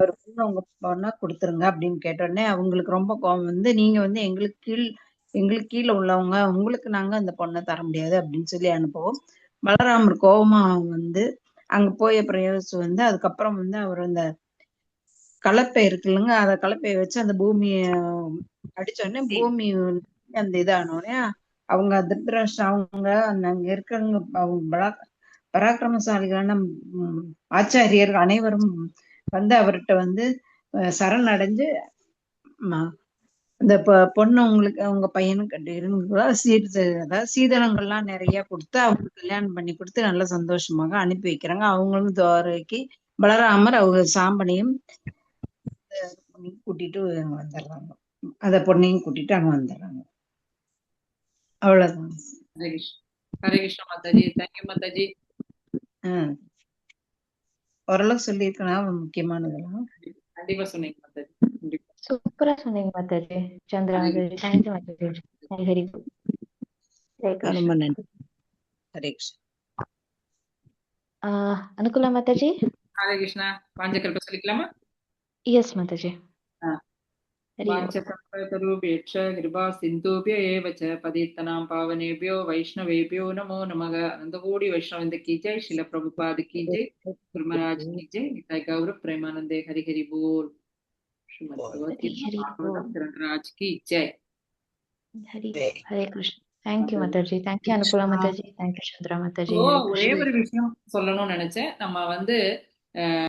ஒரு பொண்ணு அவங்க பொண்ணா கொடுத்துருங்க அப்படின்னு கேட்டோடனே அவங்களுக்கு ரொம்ப கோபம் வந்து, நீங்க வந்து எங்களுக்கு கீழே உள்ளவங்க, உங்களுக்கு நாங்க அந்த பொண்ணை தர முடியாது அப்படின்னு சொல்லி அனுப்பவும் பலராமர் கோபமா வந்து அங்க போய் பிரயோகிச்சு வந்து அதுக்கப்புறம் வந்து அவர் அந்த கலப்பை இருக்குல்லங்க அத கலப்பையை வச்சு அந்த பூமிய அடிச்ச உடனே பூமி அந்த இதானோடனே அவங்க திருதராஷ்டிரர் அவங்க அங்க இருக்கிறவங்க அவங்க பராக்கிரமசாலிகளான ஆச்சாரியர் அனைவரும் வந்து அவர்கிட்ட வந்து சரணடைஞ்சு இந்த பொண்ணு உங்களுக்கு உங்க பையனுக்கு கட்டிருந்தா அதாவது சீதனங்கள்லாம் நிறைய கொடுத்து அவங்களுக்கு கல்யாணம் பண்ணி கொடுத்து நல்ல சந்தோஷமாக அனுப்பி வைக்கிறாங்க. அவங்களும் துவாரகைக்கு பலராமர் அவங்க சாம்பனையும் கூட்டிட்டு அங்க வந்துடுறாங்க. அந்த பொண்ணையும் கூட்டிட்டு அங்க வந்துடுறாங்க. அவ்வளவுதான். ஹரே கிருஷ்ணா மாதாஜி. தேங்க்யூ மாதாஜி. ஓரளவு சொல்லியிருக்கேன் முக்கியமானதெல்லாம். கண்டிப்பா சொன்னீங்க மாதாஜி. கண்டிப்பா சூப்பரா சொன்னீங்க மாதாஜி. சந்திரா மாதாஜி. தேங்க்யூ மாதாஜி. ஹரி போல். ஹரே ரொம்ப கிருஷ்ணா. நன்றி. ஹரே கிருஷ்ணா. அனுகுலா மாதாஜி. ஹரே கிருஷ்ணா. வாஞ்சகல்ப சொல்லிக்கலாமா? எஸ் மாதாஜி. ஹரி போல். वाञ्छकल्पतरुभ्यश्च कृपा सिन्धुभ्य एव च पतितनां पावनेभ्यो वैष्णवेभ्यो नमो नमः. अनंतकोटि वैष्णववृंद की जय, श्रील प्रभुपाद की जय, गुरु महाराज की जय, निताय गौर प्रेमानंदे हरि हरि बोल. श्रीमद् भगवत ஹரி गीता ஹரி भागवतम போல். ग्रंथराज की जय. ஹரி ஹரே கிருஷ்ணா. தேங்க்யூ மாதாஜி. தேங்க்யூ அனுகுலா மாதாஜி. தேங்க்யூ சந்திரா மாதாஜி. So, ஹரே ஒரே கிருஷ்ணா. ஒரு விஷயம் சொல்லணும்னு நினைச்சேன். நம்ம வந்து